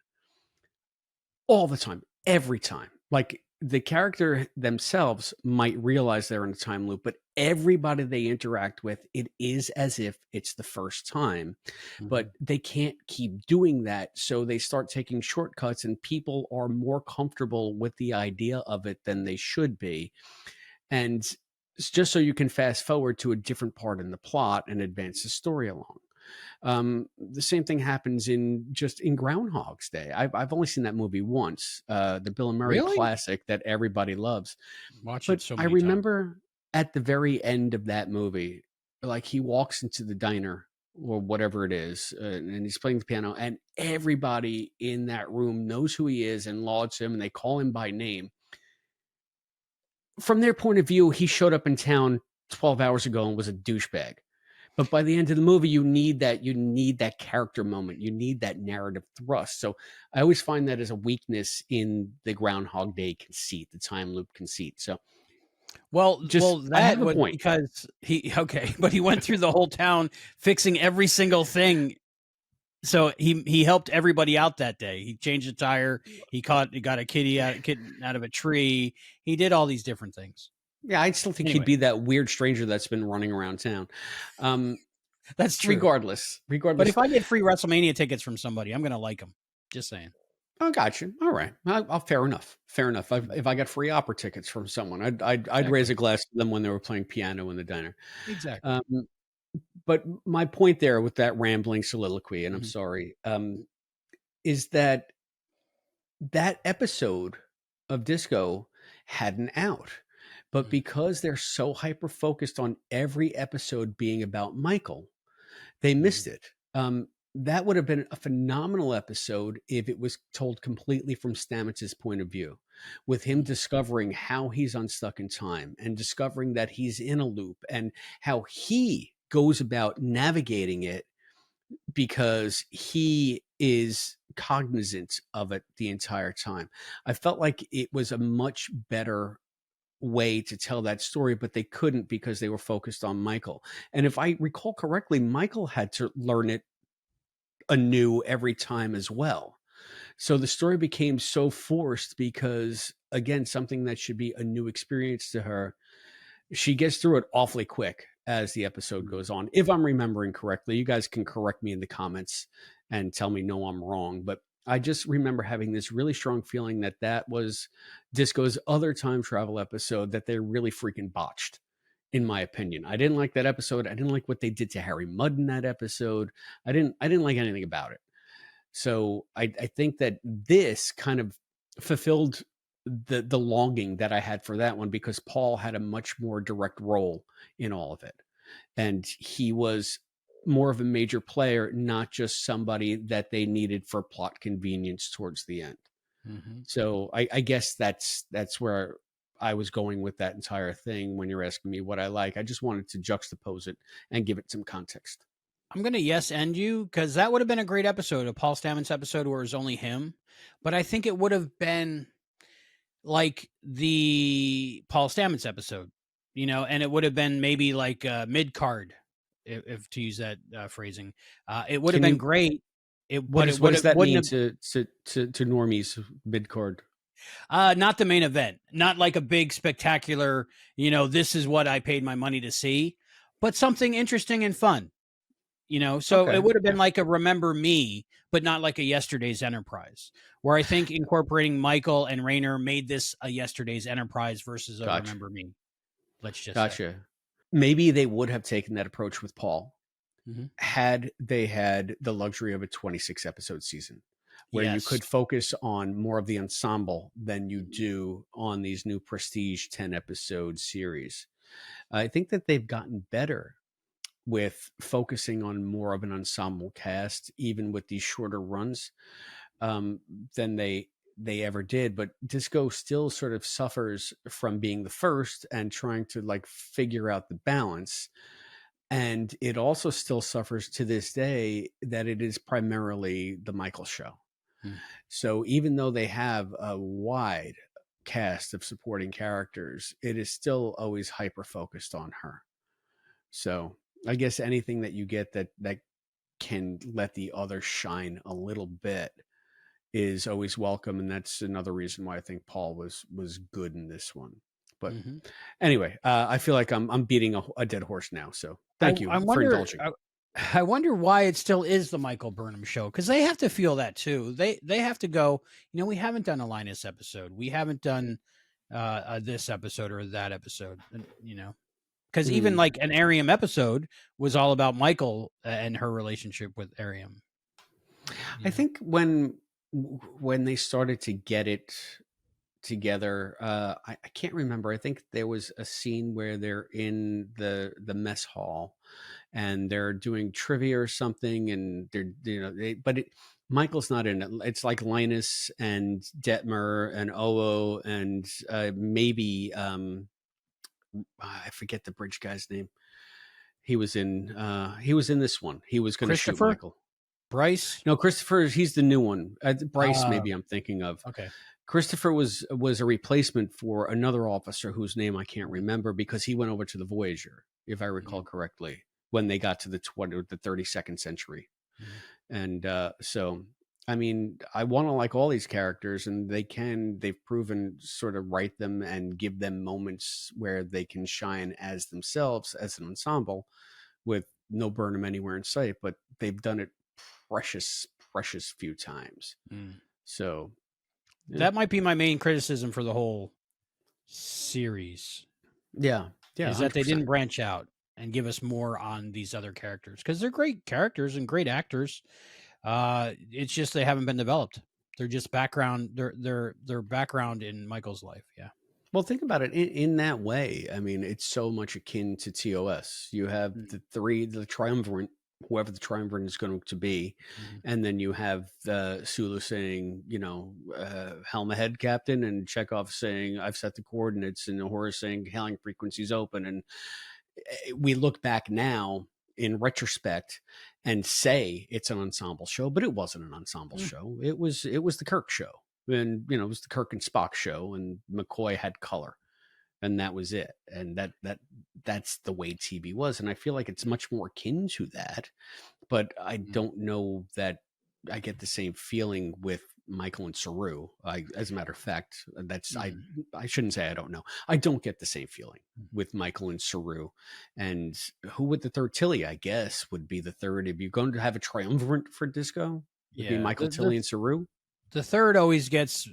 all the time, every time. Like the character themselves might realize they're in a time loop, but everybody they interact with, it is as if it's the first time. But they can't keep doing that. So they start taking shortcuts, and people are more comfortable with the idea of it than they should be. And it's just so you can fast forward to a different part in the plot and advance the story along. The same thing happens in Groundhog's Day. I've only seen that movie once, the Bill and Murray classic that everybody loves. It so many I remember at the very end of that movie, like he walks into the diner or whatever it is, and he's playing the piano, and everybody in that room knows who he is and lauds him, and they call him by name. From their point of view, he showed up in town 12 hours ago and was a douchebag. But by the end of the movie, you need that character moment. You need that narrative thrust. So I always find that as a weakness in the Groundhog Day conceit, the time loop conceit. So, that was because but he went through the whole town fixing every single thing. So he helped everybody out that day. He changed a tire. He got a kitten out of a tree. He did all these different things. Yeah, I still think he'd be that weird stranger that's been running around town. That's true. Regardless. But if I get free WrestleMania tickets from somebody, I'm going to like them. Just saying. Oh, got you. All right. Fair enough. If I got free opera tickets from someone, I'd raise a glass to them when they were playing piano in the diner. Exactly. But my point there with that rambling soliloquy, and I'm sorry, is that episode of Disco had an out. But because they're so hyper focused on every episode being about Michael, they missed it. That would have been a phenomenal episode if it was told completely from Stamets' point of view, with him discovering how he's unstuck in time and discovering that he's in a loop and how he goes about navigating it because he is cognizant of it the entire time. I felt like it was a much better way to tell that story, but they couldn't because they were focused on Michael. And if I recall correctly, Michael had to learn it anew every time as well. So the story became so forced because, again, something that should be a new experience to her, she gets through it awfully quick as the episode goes on. If I'm remembering correctly, you guys can correct me in the comments and tell me, no, I'm wrong. But I just remember having this really strong feeling that that was Disco's other time travel episode that they really freaking botched, in my opinion. I didn't like that episode. I didn't like what they did to Harry Mudd in that episode. I didn't like anything about it. So I think that this kind of fulfilled the longing that I had for that one, because Paul had a much more direct role in all of it. And he was more of a major player, not just somebody that they needed for plot convenience towards the end. Mm-hmm. So I guess that's where I was going with that entire thing when you're asking me what I like. I just wanted to juxtapose it and give it some context. I'm going to yes end you, because that would have been a great episode, a Paul Stamets episode where it was only him. But I think it would have been like the Paul Stamets episode, and it would have been maybe like mid card, if to use that phrasing. It would have been great. What does that mean to normies mid card? Not the main event, not like a big spectacular, this is what I paid my money to see, but something interesting and fun. So Okay. It would have been like a Remember Me, but not like a Yesterday's Enterprise, where I think incorporating Michael and Rayner made this a Yesterday's Enterprise versus a Remember Me. Let's just say. Maybe they would have taken that approach with Paul had they had the luxury of a 26 episode season, where you could focus on more of the ensemble than you do on these new prestige 10 episode series. I think that they've gotten better with focusing on more of an ensemble cast, even with these shorter runs, than they ever did. But Disco still sort of suffers from being the first and trying to like figure out the balance. And it also still suffers to this day that it is primarily the Michael show. So even though they have a wide cast of supporting characters, it is still always hyper focused on her. So I guess anything that you get that can let the other shine a little bit is always welcome, and that's another reason why I think Paul was good in this one. But anyway, I feel like I'm beating a dead horse now. So thank you for indulging. I wonder why it still is the Michael Burnham show, because they have to feel that too. They have to go. We haven't done a Linus episode. We haven't done this episode or that episode. Because even like an Ariam episode was all about Michael and her relationship with Ariam. I think when they started to get it together, I can't remember. I think there was a scene where they're in the mess hall and they're doing trivia or something, and they're Michael's not in it. It's like Linus and Detmer and Oo and maybe I forget the bridge guy's name. He was in this one. He was going to shoot Michael. Bryce? No, Christopher. He's the new one. Bryce, maybe I'm thinking of. Okay. Christopher was a replacement for another officer whose name I can't remember, because he went over to the Voyager, if I recall correctly, when they got to the 32nd century. And so, I mean, I want to like all these characters, and they've proven sort of write them and give them moments where they can shine as themselves, as an ensemble, with no Burnham anywhere in sight, but they've done it precious few times. So that might be my main criticism for the whole series. Yeah. Is that 100%. They didn't branch out and give us more on these other characters, because they're great characters and great actors. It's just they haven't been developed. They're just background. They're background in Michael's life. Yeah. Well, think about it in that way. I mean, it's so much akin to TOS. You have the triumvirate, whoever the triumvirate is going to be, and then you have Sulu saying, helm ahead, Captain, and Chekhov saying, I've set the coordinates, and Uhura saying, hailing frequencies open. And we look back now in retrospect and say it's an ensemble show, but it wasn't an ensemble show. It was the Kirk show, and it was the Kirk and Spock show, and McCoy had color, and that was it. And that's the way TV was. And I feel like it's much more akin to that, but I don't know that I get the same feeling with Michael and Saru. As a matter of fact, that's Mm. I shouldn't say I don't know. I don't get the same feeling with Michael and Saru. And who would the third? Tilly, I guess, would be the third. If you're going to have a triumvirate for disco, it'd be Yeah, Michael, Tilly, and Saru. the third always gets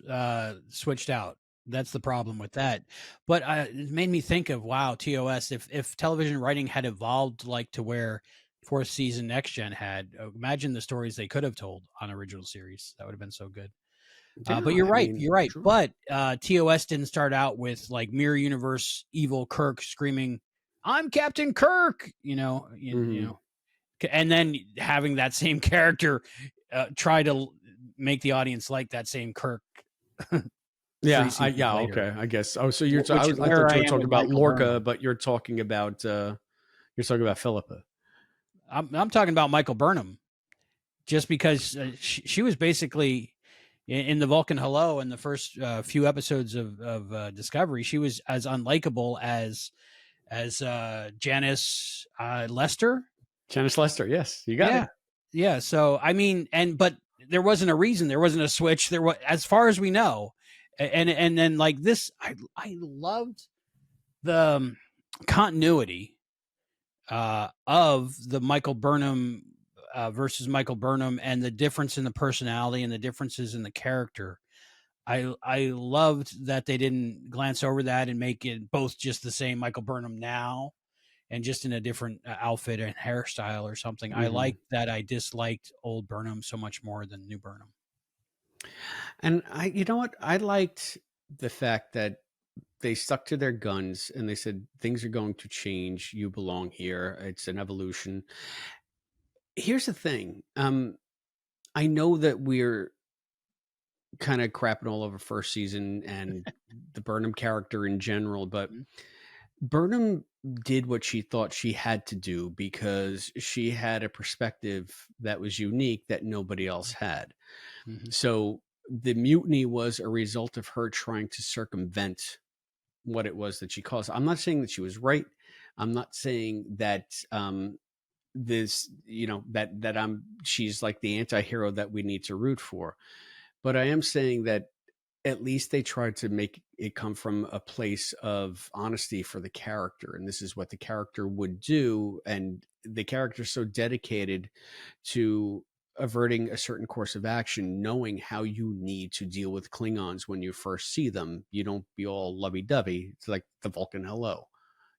switched out. That's the problem with that. But it made me think of, wow, TOS, if television writing had evolved like to where fourth season Next Gen had, imagine the stories they could have told on original series. That would have been so good. Yeah, But you're I right. mean, You're right. sure. But TOS didn't start out with like mirror universe evil Kirk screaming, "I'm Captain Kirk," you know, and then having that same character try to make the audience like that same Kirk. Yeah, 3 seasons later, okay, I guess. Oh, so which is I where thought I you were am talking with about Michael Lorca, Burnham. but you're talking about Philippa. I'm talking about Michael Burnham, just because she was basically in the Vulcan Hello in the first few episodes of Discovery. She was as unlikable as Janice Lester. Janice Lester, yes, you got Yeah, it. yeah. So I mean, but there wasn't a reason. There wasn't a switch. There was, as far as we know, and then like this, I loved the continuity of the Michael Burnham versus Michael Burnham, and the difference in the personality and the differences in the character. I loved that they didn't glance over that and make it both just the same Michael Burnham now and just in a different outfit and hairstyle or something. I liked that. I disliked old Burnham so much more than new Burnham. And you know what? I liked the fact that they stuck to their guns and they said things are going to change. You belong here. It's an evolution. Here's the thing. I know that we're kind of crapping all over first season and the Burnham character in general, but Burnham did what she thought she had to do because she had a perspective that was unique that nobody else had. So the mutiny was a result of her trying to circumvent what it was that she caused. I'm not saying that she was right. I'm not saying that this, that she's like the anti-hero that we need to root for. But I am saying that at least they tried to make it come from a place of honesty for the character. And this is what the character would do. And the character's so dedicated to averting a certain course of action, knowing how you need to deal with Klingons when you first see them. You don't be all lovey-dovey. It's like the Vulcan hello.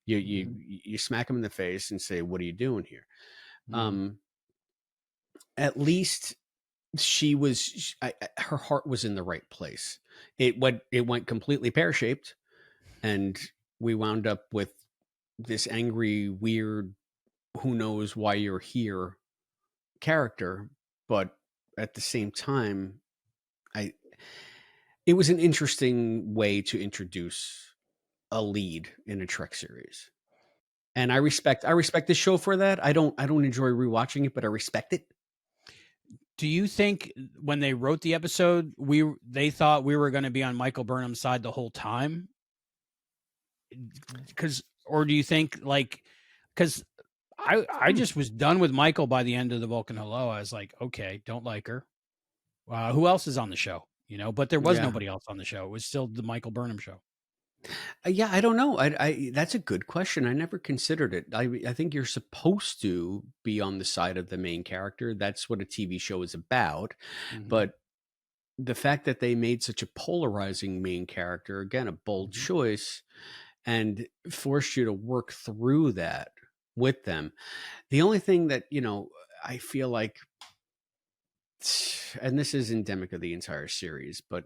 You smack them in the face and say, "What are you doing here?" At least her heart was in the right place. It went completely pear-shaped, and we wound up with this angry, weird, who knows why you're here character. But at the same time, it was an interesting way to introduce a lead in a Trek series. And I respect the show for that. I don't enjoy rewatching it, but I respect it. Do you think when they wrote the episode, they thought we were going to be on Michael Burnham's side the whole time? Or do you think because I just was done with Michael by the end of the Vulcan Hello. I was like, okay, don't like her. Who else is on the show? But there was nobody else on the show. It was still the Michael Burnham show. Yeah, I don't know. I that's a good question. I never considered it. I think you're supposed to be on the side of the main character. That's what a TV show is about. But the fact that they made such a polarizing main character, again, a bold choice, and forced you to work through that with them. The only thing that, I feel like, and this is endemic of the entire series, but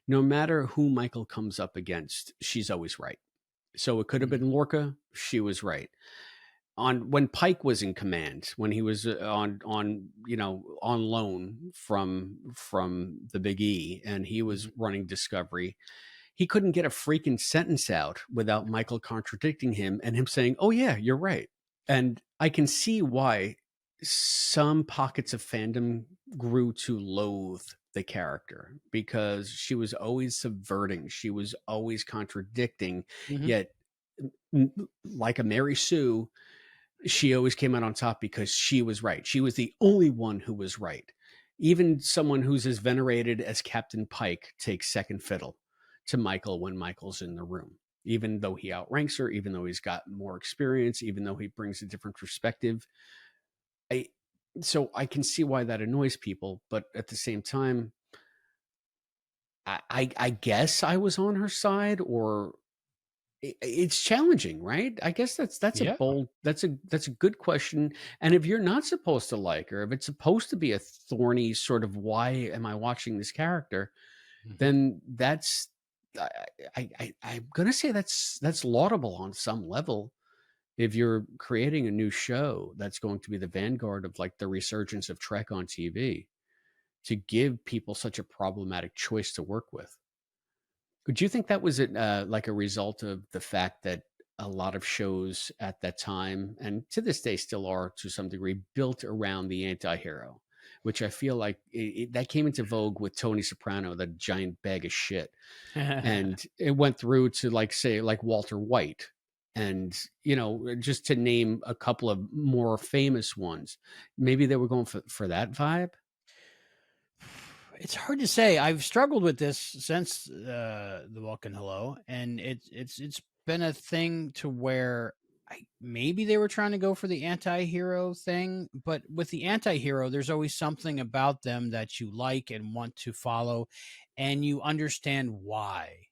no matter who Michael comes up against, she's always right. So it could have been Lorca. She was right. When Pike was in command, when he was on loan from the Big E, and he was running Discovery, he couldn't get a freaking sentence out without Michael contradicting him and him saying, "Oh yeah, you're right." And I can see why some pockets of fandom grew to loathe the character, because she was always subverting. She was always contradicting, yet like a Mary Sue, she always came out on top because she was right. She was the only one who was right. even someone who's as venerated as Captain Pike takes second fiddle to Michael when Michael's in the room, even though he outranks her, even though he's got more experience, even though he brings a different perspective. So I can see why that annoys people, but at the same time, I guess I was on her side, or it's challenging, right? I guess that's Yeah. that's a good question. And if you're not supposed to like her, if it's supposed to be a thorny sort of why am I watching this character, Mhm. then that's I'm gonna say that's laudable on some level. If you're creating a new show that's going to be the vanguard of like the resurgence of Trek on TV, to give people such a problematic choice to work with. Would you think that was like a result of the fact that a lot of shows at that time, and to this day still are to some degree, built around the anti-hero, which I feel like that came into vogue with Tony Soprano, the giant bag of shit, and it went through to like say like Walter White, and just to name a couple of more famous ones. Maybe they were going for that vibe. It's hard to say. I've struggled with this since the Vulcan Hello, and it's been a thing to where maybe they were trying to go for the anti-hero thing, but with the anti-hero, there's always something about them that you like and want to follow, and you understand why.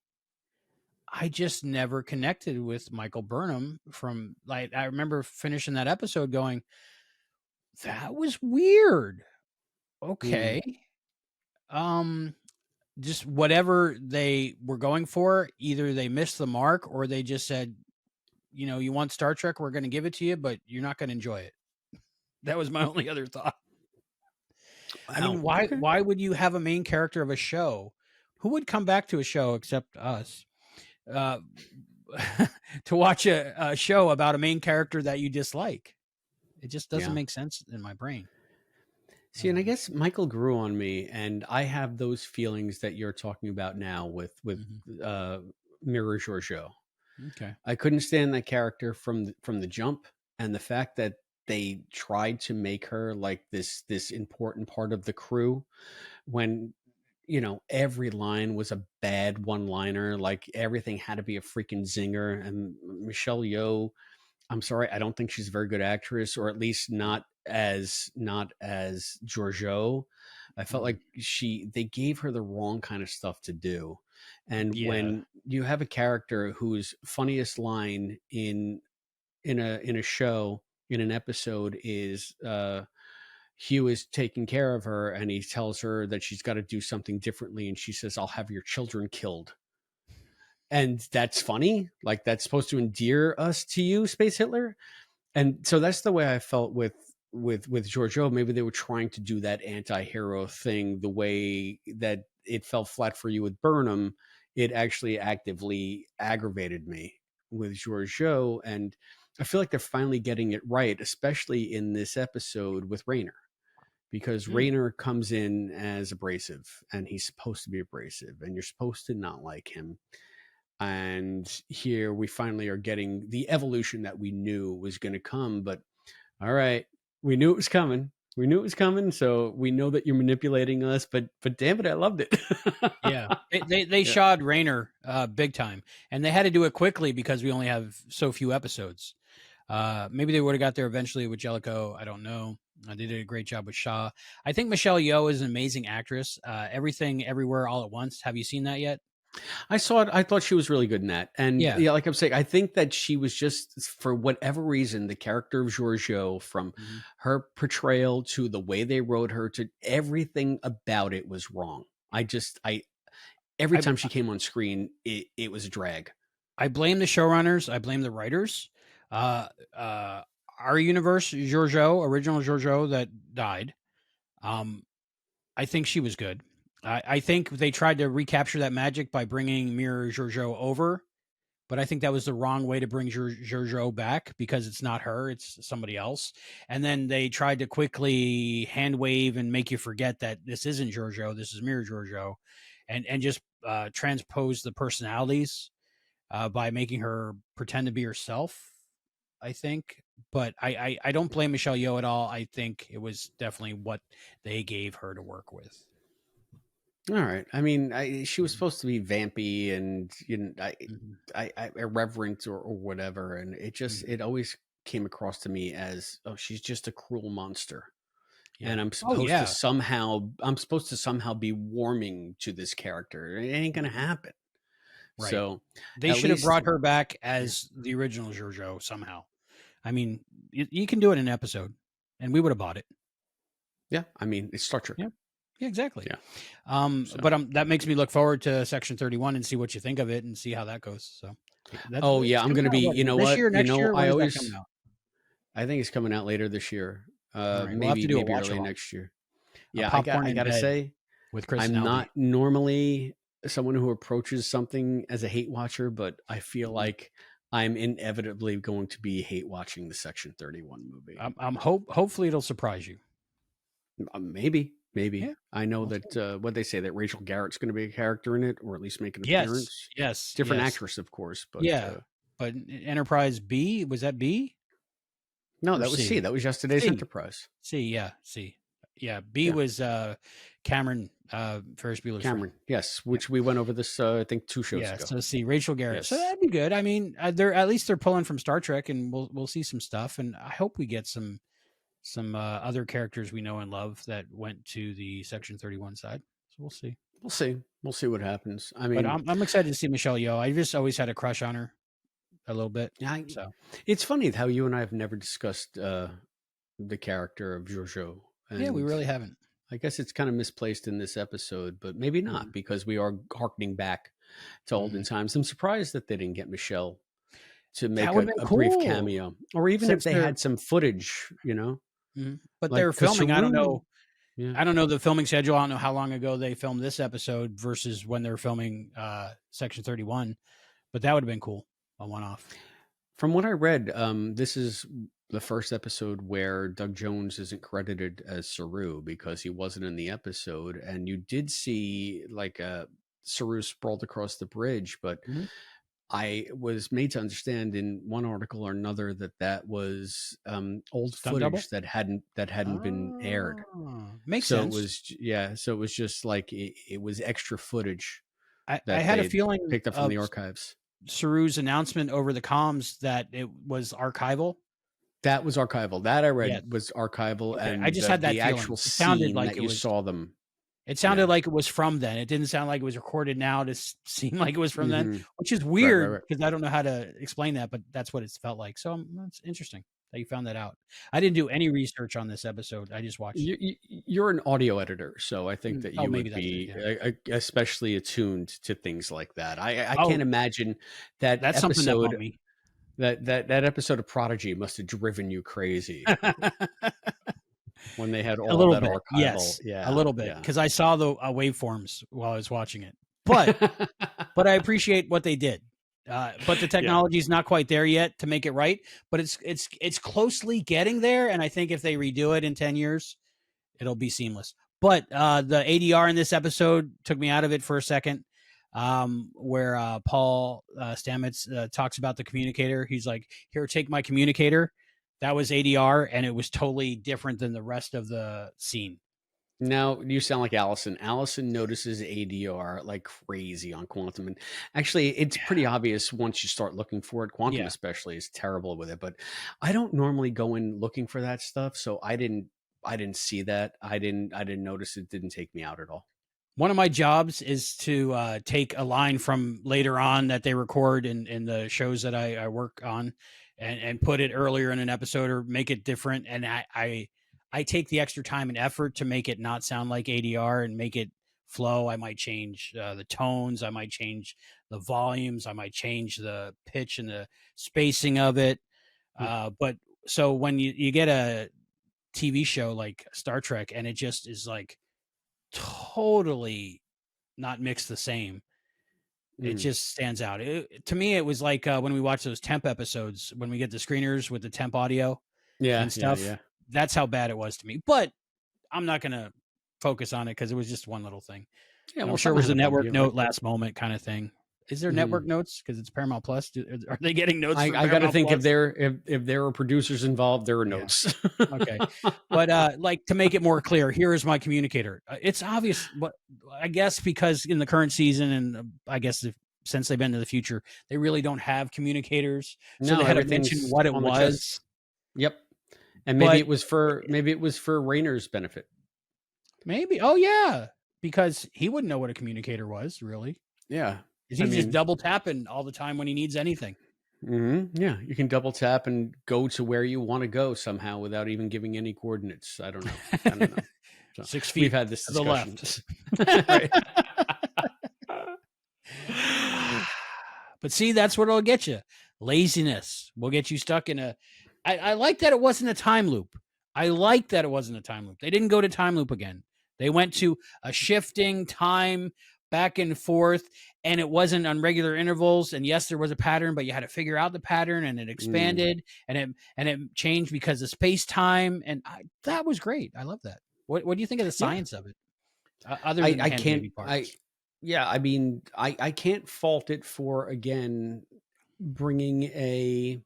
I just never connected with Michael Burnham from like I remember finishing that episode going, that was weird. Mm, Okay. Um just whatever they were going for, either they missed the mark or they just said, you want Star Trek, we're going to give it to you, but you're not going to enjoy it. That was my only other thought. I wow. mean, why Okay. why would you have a main character of a show? Who would come back to a show except us? Uh, to watch a show about a main character that you dislike. It just doesn't Yeah. make sense in my brain. See, and I Um, guess Michael grew on me, and I have those feelings that you're talking about now with mhm. uh, Mirror Giorgio. Okay. I couldn't stand that character from the jump, and the fact that they tried to make her like this important part of the crew when every line was a bad one liner, like everything had to be a freaking zinger. And Michelle Yeoh, I'm sorry, I don't think she's a very good actress, or at least not as Giorgio. I felt Mm, like they gave her the wrong kind of stuff to do. And yeah. when you have a character whose funniest line in a show, in an episode, is Hugh is taking care of her and he tells her that she's got to do something differently, and she says, "I'll have your children killed." And that's funny, like that's supposed to endear us to you, Space Hitler. And so that's the way I felt with Giorgio. Maybe they were trying to do that anti-hero thing the way that it fell flat for you with Burnham. It actually actively aggravated me with Giorgio, and I feel like they're finally getting it right, especially in this episode with Rayner, because Mm. Rayner comes in as abrasive, and he's supposed to be abrasive, and you're supposed to not like him. And here we finally are getting the evolution that we knew was going to come. But all right, we knew it was coming. We knew it was coming, so we know that you're manipulating us. But damn it, I loved it. Yeah, they Yeah. shot Rayner big time, and they had to do it quickly because we only have so few episodes. Maybe they would have got there eventually with Jellicoe. I don't know. They did a great job with Shaw. I think Michelle Yeoh is an amazing actress. Everything, Everywhere, All at Once. Have you seen that yet? I saw it. I thought she was really good in that. And Yeah. yeah, like I'm saying, I think that she was just, for whatever reason, the character of Giorgio, from Mhm. her portrayal to the way they wrote her to everything about it, was wrong. I every I time she came on screen, it was a drag. I blame the showrunners. I blame the writers. Uh, uh, our universe, Giorgio, original Giorgio that died. Um, I think she was good. I think they tried to recapture that magic by bringing Mirror Giorgio over, but I think that was the wrong way to bring Giorgio back because it's not her, it's somebody else. And then they tried to quickly hand wave and make you forget that this isn't Giorgio, this is Mirror Giorgio, and just transpose the personalities by making her pretend to be herself. I think, but I don't blame Michelle Yeoh at all. I think it was definitely what they gave her to work with. All right. I mean, she was supposed to be vampy and irreverent or whatever, and it always came across to me as, oh, she's just a cruel monster. Yeah. And I'm supposed to somehow be warming to this character. It ain't gonna happen. Right. So they should have brought her back as the original JoJo somehow. I mean, you can do it in an episode, and we would have bought it. Yeah, I mean, it's Star Trek. Yeah, exactly. Yeah. But that makes me look forward to Section 31 and see what you think of it and see how that goes. So, I'm gonna be. You know what? Year, next year, I think it's coming out later this year. Right. Maybe early next year. Yeah, I gotta say, with Chris, I'm not normally someone who approaches something as a hate watcher, but I feel like I'm inevitably going to be hate watching the Section 31 movie. Hopefully it'll surprise you. Maybe. Yeah. I know that what they say, that Rachel Garrett's going to be a character in it, or at least make an appearance. Yes. Different actress, of course, but but Enterprise B, was that B? No, that was C. That was yesterday's Enterprise. C. Yeah. B was Cameron, Ferris Bueller's Cameron, yes, which we went over this I think 2 shows ago. So see Rachel Garrett. Yes. So that'd be good. I mean, they're pulling from Star Trek, and we'll see some stuff, and I hope we get some other characters we know and love that went to the Section 31 side. So we'll see. We'll see what happens. I mean, but I'm excited to see Michelle Yeoh. I just always had a crush on her a little bit. So it's funny how you and I have never discussed the character of JoJo. Yeah, we really haven't. I guess it's kind of misplaced in this episode, but maybe not, because we are harkening back to olden times. I'm surprised that they didn't get Michelle to make a brief cameo, or even if they had some footage, But they're filming. I don't know. Yeah. I don't know the filming schedule. I don't know how long ago they filmed this episode versus when they're filming Section 31, but that would have been cool. A one-off. From what I read, this is the first episode where Doug Jones isn't credited as Saru because he wasn't in the episode, and you did see like Saru sprawled across the bridge, but I was made to understand in one article or another that was old footage that hadn't been aired. Makes sense. So it was just like it was extra footage. I had a feeling picked up from the archives. Saru's announcement over the comms that it was archival. That was archival. That I read was archival, and I just had that the feeling. Actual scene like you saw them. It sounded like it was from then. It didn't sound like it was recorded now to seem like it was from then, which is weird because I don't know how to explain that, but that's what it felt like. So that's interesting that you found that out. I didn't do any research on this episode. I just watched it. You're an audio editor, so I think that you would be especially attuned to things like that. I can't imagine that's episode, something that bumped me. That episode of Prodigy must have driven you crazy. When they had all that archival. Yes, a little bit, because I saw the waveforms while I was watching it. But I appreciate what they did. But the technology is not quite there yet to make it right. But it's closely getting there, and I think if they redo it in 10 years, it'll be seamless. But the ADR in this episode took me out of it for a second, where Paul Stamets talks about the communicator. He's like, "Here, take my communicator." That was ADR, and it was totally different than the rest of the scene. Now, you sound like Allison. Allison notices ADR like crazy on Quantum. And actually, it's pretty obvious once you start looking for it. Quantum especially is terrible with it. But I don't normally go in looking for that stuff, so I didn't see that. I didn't notice it. Didn't take me out at all. One of my jobs is to take a line from later on that they record in the shows that I work on, and put it earlier in an episode or make it different. And I take the extra time and effort to make it not sound like ADR and make it flow. I might change the tones. I might change the volumes. I might change the pitch and the spacing of it. But so when you get a TV show like Star Trek and it just is like totally not mixed the same, it just stands out. To me, it was like when we watch those temp episodes, when we get the screeners with the temp audio and stuff. Yeah. That's how bad it was to me. But I'm not going to focus on it because it was just one little thing. Yeah, I'm sure it was a network note last moment kind of thing. Is there network notes because it's Paramount Plus? Are they getting notes? I got to think Plus? if there are producers involved, there are notes. Okay, but like to make it more clear, here is my communicator. It's obvious, but I guess because in the current season, and I guess since they've been to the future, they really don't have communicators, so they had to mention what it was. Yep, and maybe it was for Rayner's benefit. Maybe. Oh yeah, because he wouldn't know what a communicator was, really. Yeah. He's just double tapping all the time when he needs anything. Yeah, you can double tap and go to where you want to go somehow without even giving any coordinates. I don't know. So 6 feet. We've had this discussion. To the left. But see, that's what it'll get you. Laziness will get you stuck in a. I like that it wasn't a time loop. They didn't go to time loop again. They went to a shifting time back and forth, and it wasn't on regular intervals. And yes, there was a pattern, but you had to figure out the pattern, and it expanded and it changed because of space time. And that was great. I love that. What do you think of the science of it? Other than I can't fault it for, again, bringing a.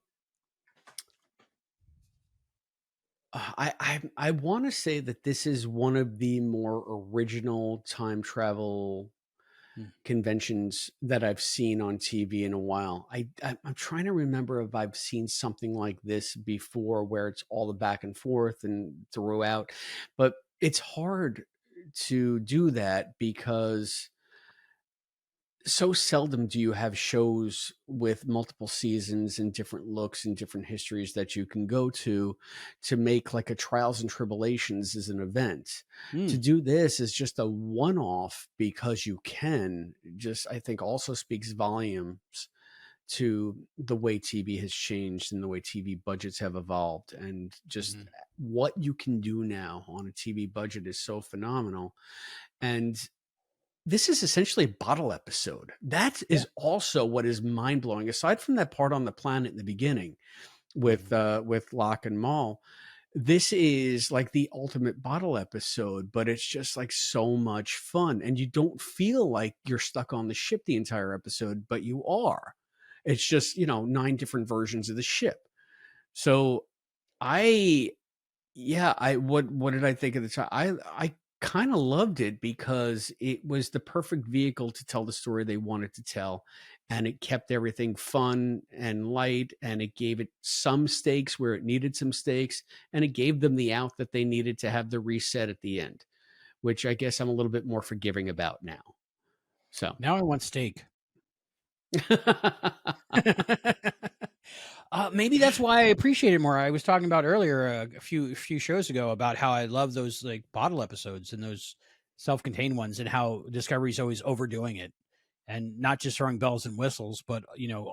I want to say that this is one of the more original time travel conventions that I've seen on TV in a while. I'm trying to remember if I've seen something like this before where it's all the back and forth and throughout, but it's hard to do that because so seldom do you have shows with multiple seasons and different looks and different histories that you can go to make like a Trials and Tribulations as an event. To do this is just a one-off because you can just, I think, also speaks volumes to the way TV has changed and the way TV budgets have evolved, and just what you can do now on a TV budget is so phenomenal. And this is essentially a bottle episode. That is also what is mind-blowing. Aside from that part on the planet in the beginning with Locke and Maul, this is like the ultimate bottle episode, but it's just like so much fun. And you don't feel like you're stuck on the ship the entire episode, but you are. It's just, 9 different versions of the ship. So what did I think of the time? I kind of loved it because it was the perfect vehicle to tell the story they wanted to tell, and it kept everything fun and light, and it gave it some stakes where it needed some stakes, and it gave them the out that they needed to have the reset at the end, which I guess I'm a little bit more forgiving about now. So now I want steak. Maybe that's why I appreciate it more. I was talking about earlier a few shows ago about how I love those like bottle episodes and those self-contained ones, and how Discovery's always overdoing it, and not just throwing bells and whistles, but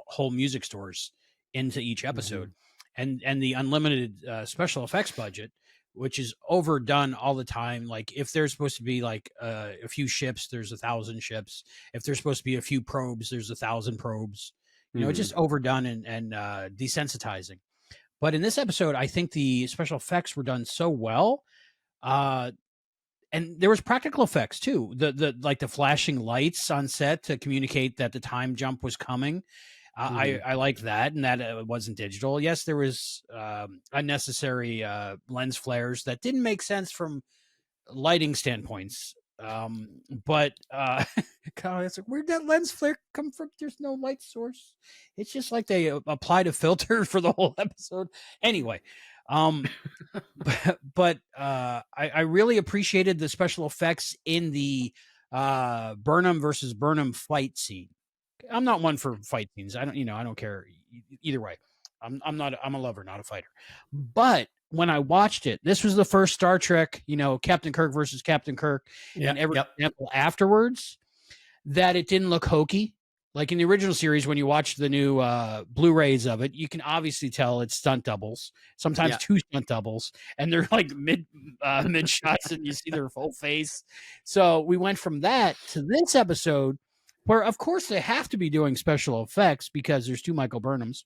whole music scores into each episode, and the unlimited special effects budget, which is overdone all the time. Like if there's supposed to be like a few ships, there's 1,000 ships. If there's supposed to be a few probes, there's 1,000 probes. It's just overdone and desensitizing. But in this episode, I think the special effects were done so well. And there was practical effects too. The flashing lights on set to communicate that the time jump was coming. I liked that, and that it wasn't digital. Yes, there was unnecessary lens flares that didn't make sense from lighting standpoints. But it's like, where'd that lens flare come from? There's no light source. It's just like they applied a filter for the whole episode. Anyway, but I really appreciated the special effects in the Burnham versus Burnham fight scene. I'm not one for fight scenes. I don't care either way. I'm a lover, not a fighter. But when I watched it, this was the first Star Trek, Captain Kirk versus Captain Kirk, and every example afterwards, that it didn't look hokey. Like in the original series, when you watch the new Blu-rays of it, you can obviously tell it's stunt doubles, sometimes 2 stunt doubles, and they're like mid shots, and you see their full face. So we went from that to this episode, where of course they have to be doing special effects because there's 2 Michael Burnhams.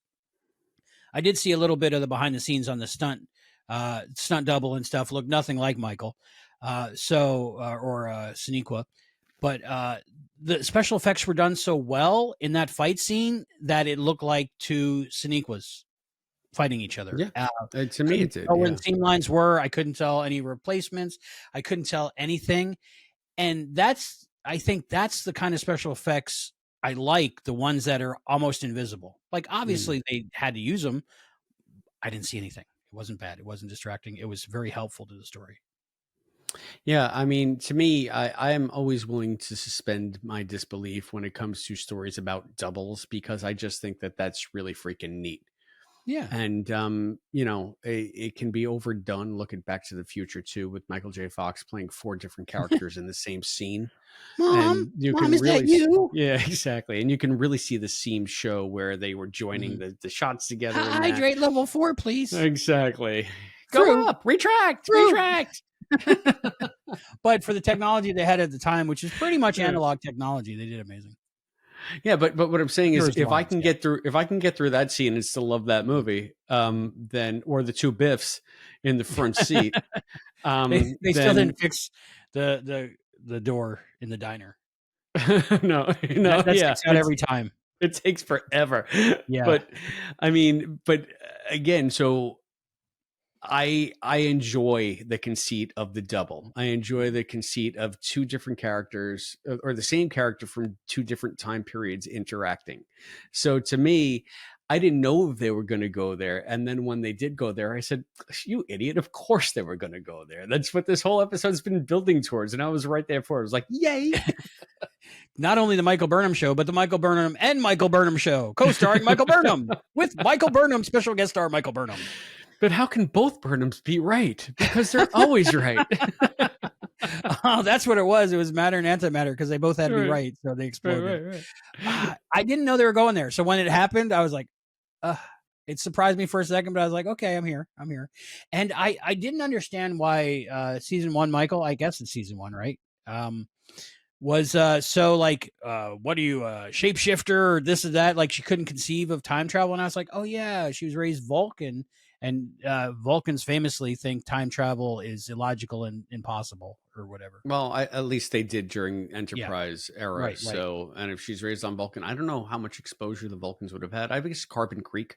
I did see a little bit of the behind the scenes on the stunt double and stuff. Looked nothing like Michael, or Sonequa. but the special effects were done so well in that fight scene that it looked like two Sonequas fighting each other. Yeah, to me it did. Couldn't tell where the seam lines were. I couldn't tell any replacements. I couldn't tell anything. And I think that's the kind of special effects I like, the ones that are almost invisible. Like, obviously they had to use them. I didn't see anything. It wasn't bad. It wasn't distracting. It was very helpful to the story. Yeah, I mean, to me, I am always willing to suspend my disbelief when it comes to stories about doubles, because I just think that that's really freaking neat. Yeah. And, you know, it can be overdone. Looking Back to the Future too, with Michael J. Fox playing 4 different characters in the same scene. Mom, and you Mom, can is really that you? Yeah, exactly. And you can really see the seam show where they were joining the shots together. Hydrate level 4, please. Exactly. Fruit. Go up, retract. But for the technology they had at the time, which is pretty much analog technology, they did amazing. Yeah, but what I'm saying is, if I can get through that scene and still love that movie, then, or the 2 Biffs in the front seat, they still didn't fix the door in the diner. no, that sticks out every time. It takes forever. Yeah, but I mean, but again, so I enjoy the conceit of the double. I enjoy the conceit of 2 different characters, or the same character from 2 different time periods interacting. So to me, I didn't know if they were going to go there. And then when they did go there, I said, you idiot, of course they were going to go there. That's what this whole episode's been building towards. And I was right there for it. I was like, yay. Not only the Michael Burnham show, but the Michael Burnham and Michael Burnham show, co-starring Michael Burnham with Michael Burnham, special guest star Michael Burnham. But how can both Burnhams be right? Because they're always right. Oh, that's what it was. It was matter and antimatter, because they both had to be right, so they exploded. Right. I didn't know they were going there. So when it happened, I was like, it surprised me for a second, but I was like, okay, I'm here. And I didn't understand why season 1, Michael, I guess it's season 1, right? Was so like, what are you, shapeshifter or this or that? Like, she couldn't conceive of time travel. And I was like, oh yeah, she was raised Vulcan. And Vulcans famously think time travel is illogical and impossible or whatever. Well, at least they did during Enterprise era. Right, so, and if she's raised on Vulcan, I don't know how much exposure the Vulcans would have had. I guess Carbon Creek,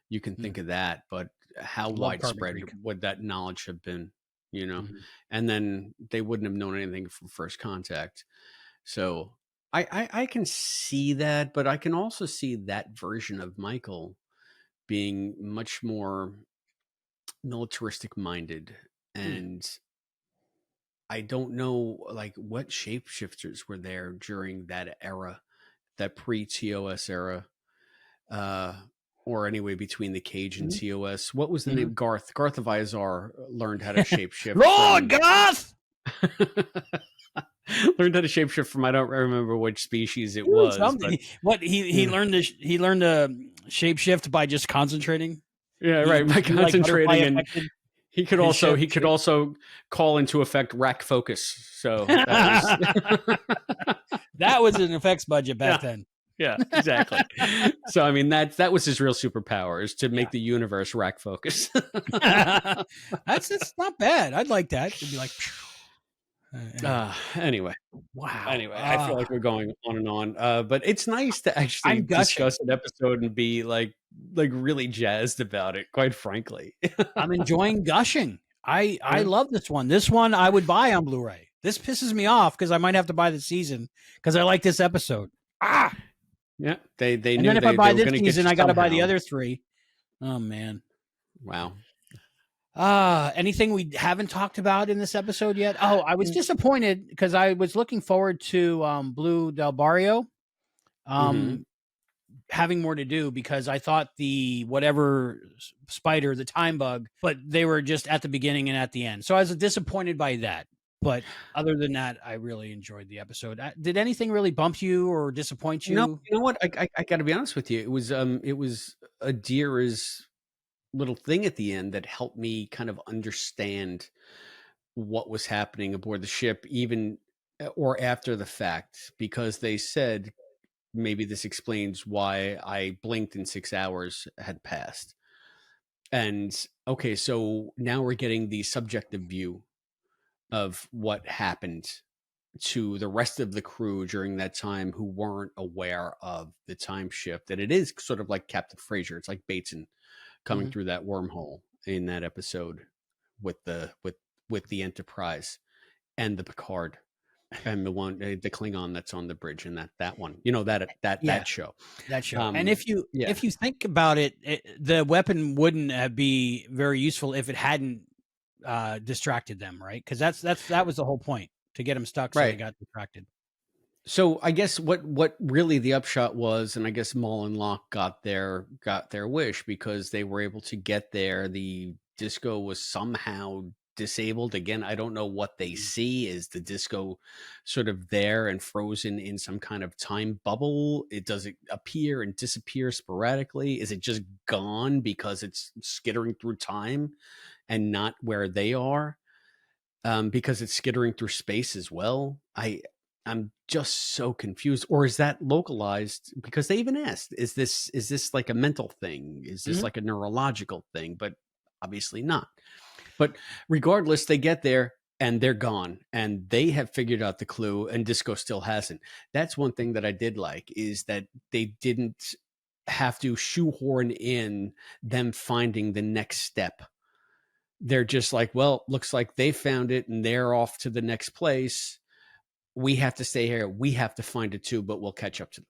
you can think of that, but how widespread would that knowledge have been, you know? And then they wouldn't have known anything from First Contact. So I can see that, but I can also see that version of Michael being much more militaristic minded. And I don't know, like, what shapeshifters were there during that era, that pre-TOS era, or anyway, between the Cage and TOS. What was the name? Garth of Izar learned how to shapeshift. Lord Garth! Learned how to shapeshift from, I don't remember which species it was. But, what he learned to shapeshift by just concentrating. Yeah, right. By concentrating, and he could also call into effect rack focus. So that was an effects budget back then. Yeah, exactly. So I mean, that was his real superpower, is to make the universe rack focus. That's not bad. I'd like that. It'd be like. Anyway. Wow. Anyway, I feel like we're going on and on. But it's nice to actually discuss an episode and be like really jazzed about it, quite frankly. I'm enjoying gushing. I love this one. This one I would buy on Blu-ray. This pisses me off because I might have to buy the season because I like this episode. Yeah, they and knew. Then if I buy this season, I got to buy the other 3. Oh man. Wow. Anything we haven't talked about in this episode yet? Oh, I was disappointed because I was looking forward to Blue Del Barrio having more to do, because I thought the whatever spider, the time bug, but they were just at the beginning and at the end. So I was disappointed by that. But other than that, I really enjoyed the episode. Did anything really bump you or disappoint you? No, you know what? I got to be honest with you. It was a Deer's little thing at the end that helped me kind of understand what was happening aboard the ship, even or after the fact, because they said maybe this explains why I blinked and 6 hours had passed. And okay, so now we're getting the subjective view of what happened to the rest of the crew during that time who weren't aware of the time shift. And it is sort of like Captain Fraser. It's like Bateson coming through that wormhole in that episode with the Enterprise and the Picard and the one the Klingon that's on the bridge, and that one, that show. That show. And if you think about it, the weapon wouldn't be very useful if it hadn't distracted them, right? Because that was the whole point, to get them stuck, so they got distracted. So I guess what really the upshot was, and I guess Maul and Locke got their wish, because they were able to get there. The disco was somehow disabled again. I don't know what they see. Is the disco sort of there and frozen in some kind of time bubble? Does it appear and disappear sporadically? Is it just gone because it's skittering through time and not where they are? Because it's skittering through space as well. I'm just so confused. Or is that localized? Because they even asked, is this like a mental thing? Is this like a neurological thing? But obviously not. But regardless, they get there and they're gone, and they have figured out the clue, and Disco still hasn't. That's one thing that I did like, is that they didn't have to shoehorn in them finding the next step. They're just like, well, looks like they found it and they're off to the next place. We have to stay here. We have to find it too, but we'll catch up to them.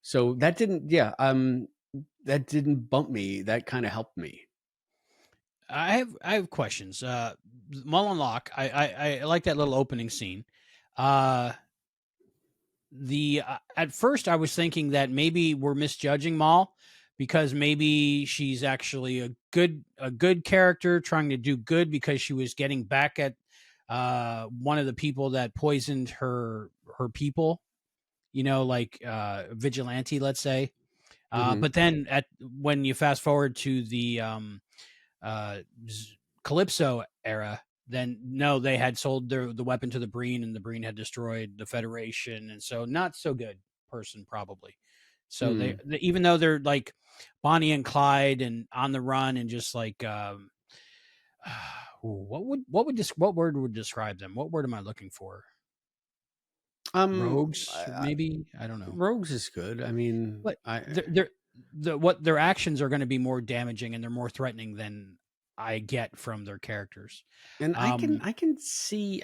So that didn't bump me. That kind of helped me. I have questions. Maul and Locke, I like that little opening scene. At first I was thinking that maybe we're misjudging Maul, because maybe she's actually a good character trying to do good, because she was getting back at one of the people that poisoned her people, like vigilante, let's say. But then when you fast forward to the Calypso era, then no, they had sold the weapon to the Breen, and the Breen had destroyed the Federation, and so not so good person probably. So they even though they're like Bonnie and Clyde and on the run, and just like what word would describe them? What word am I looking for? Rogues, maybe. I don't know. Rogues is good. I mean, but their actions are going to be more damaging and they're more threatening than I get from their characters. And I can see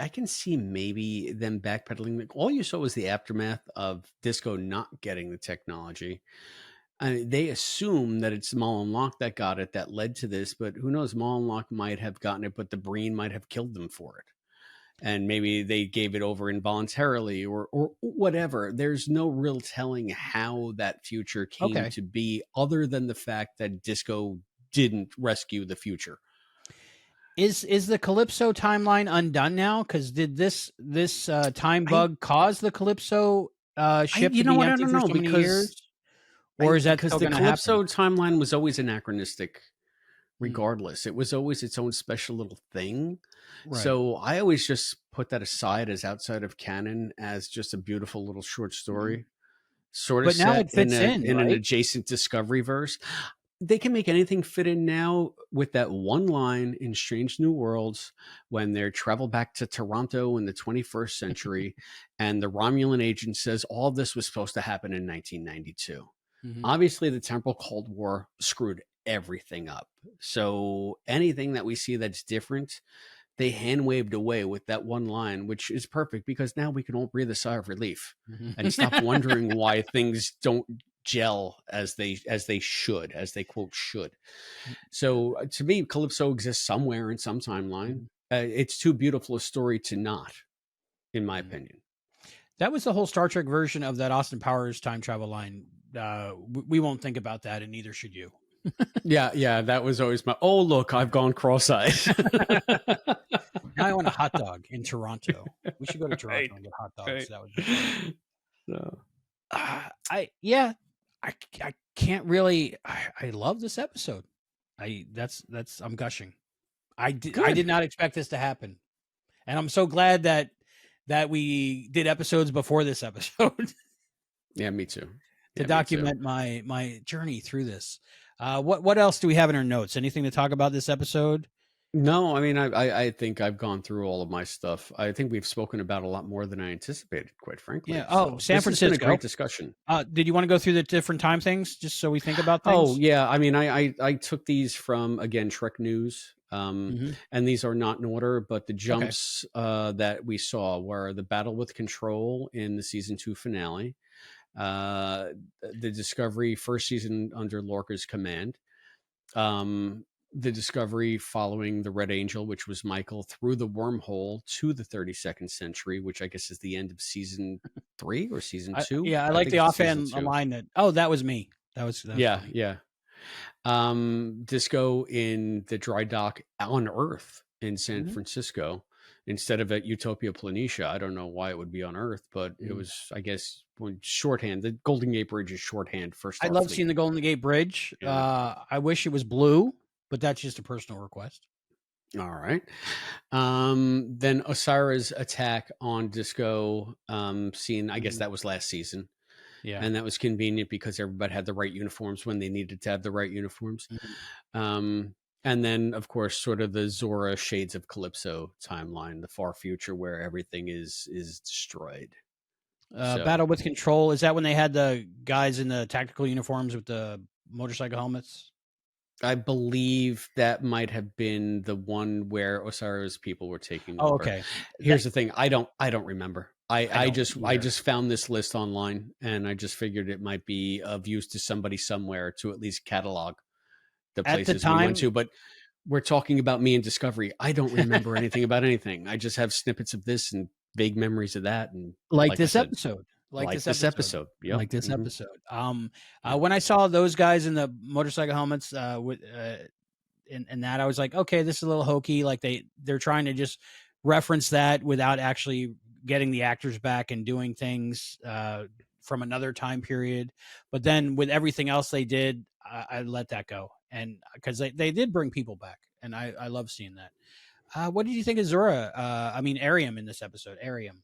maybe them backpedaling. All you saw was the aftermath of Disco not getting the technology. They assume that it's Maul and Locke that got it, that led to this, but who knows? Maul and Locke might have gotten it, but the Breen might have killed them for it. And maybe they gave it over involuntarily or whatever. There's no real telling how that future came to be, other than the fact that Disco didn't rescue the future. Is the Calypso timeline undone now? Because did this time bug cause the Calypso ship to be empty for so many years? Or is that because the Calypso timeline was always anachronistic? Regardless, it was always its own special little thing. Right. So I always just put that aside as outside of canon, as just a beautiful little short story, sort of. But now it fits in an adjacent Discovery verse. They can make anything fit in now with that one line in Strange New Worlds when they travel back to Toronto in the 21st century, and the Romulan agent says all this was supposed to happen in 1992. Obviously, the temporal Cold War screwed everything up. So anything that we see that's different, they hand waved away with that one line, which is perfect, because now we can all breathe a sigh of relief and stop wondering why things don't gel as they should, as they quote should. So to me, Calypso exists somewhere in some timeline. It's too beautiful a story to not, in my opinion. That was the whole Star Trek version of that Austin Powers time travel line. We won't think about that, and neither should you. Yeah, that was always my, oh, look, I've gone cross-eyed. Now I want a hot dog in Toronto. We should go to Toronto and get hot dogs. Right. That would be fun. So. I can't really, I love this episode. I'm gushing. I did not expect this to happen. And I'm so glad that we did episodes before this episode. Yeah, me too. To document my journey through this. What else do we have in our notes? Anything to talk about this episode? No, I mean, I think I've gone through all of my stuff. I think we've spoken about a lot more than I anticipated, quite Yeah. frankly. Oh, So San this has been a Francisco. great discussion. Did you want to go through the different time things just so we think about Oh things? yeah, I mean, I took these from again Trek News, Hmm. and these are not in order, but the Okay. jumps that we saw were the battle with Control in the season 2 finale, uh, the Discovery first season under Lorca's command, um, the Discovery following the Red Angel, which was Michael, through the wormhole to the 32nd century, which I guess is the end of season 3 or season 2. Yeah, I I like think the it's season offhand two. line that. Oh, that was me. That was Yeah, funny. yeah. Disco in the dry dock on Earth in San Hmm. Francisco instead of at Utopia Planitia. I don't know why it would be on Earth, but it Hmm. was, I guess, shorthand. The Golden Gate Bridge is shorthand for I love Starfleet. seeing the Golden Gate Bridge. Yeah. I wish it was blue, but that's just a personal request. All right. Then Osira's attack on Disco, scene, I guess Hmm. that was last season. Yeah. And that was convenient because everybody had the right uniforms when they needed to have the right uniforms. Mhm. Um, and then, of course, sort of the Zora Shades of Calypso timeline, the far future where everything is destroyed. So Battle with Control. Is that when they had the guys in the tactical uniforms with the motorcycle helmets? I believe that might have been the one where Osira's people were taking Oh, over. okay. That Here's the thing: I don't remember. I I I don't just I either. just found this list online, and I just figured it might be of use to somebody somewhere to at least catalog the At the places we went time, to. But we're talking about me and Discovery. I don't remember anything about anything. I just have snippets of this and vague memories of that. And like like I this said, episode, like like this this episode, episode. Yep. like this Hmm. episode. Yeah. When I saw those guys in the motorcycle helmets, with in that, I was like, okay, this is a little hokey. Like they're trying to just reference that without actually getting the actors back and doing things from another time period. But then with everything else they did, I let that go, and because they did bring people back, and I love seeing that. What did you think of Zora? I mean, Ariam in this episode. Ariam,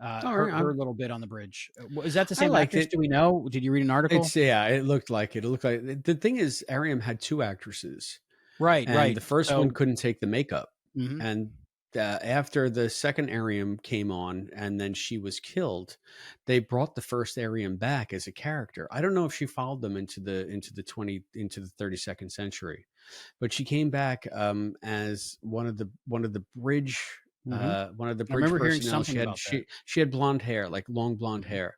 All right. her little bit on the bridge. Is that the I same liked actress? it. Do we know? Did you read an article? It's yeah, it looked like it. It looked like the thing is, Ariam had two actresses, Right, and right. the first one So, couldn't take the makeup. mhm. And after the second Ariam came on, and then she was killed, they brought the first Ariam back as a character. I don't know if she followed them into the 32nd century, but she came back as one of the I bridge remember hearing personnel. something about that. She had blonde hair, like long blonde Mhm. hair.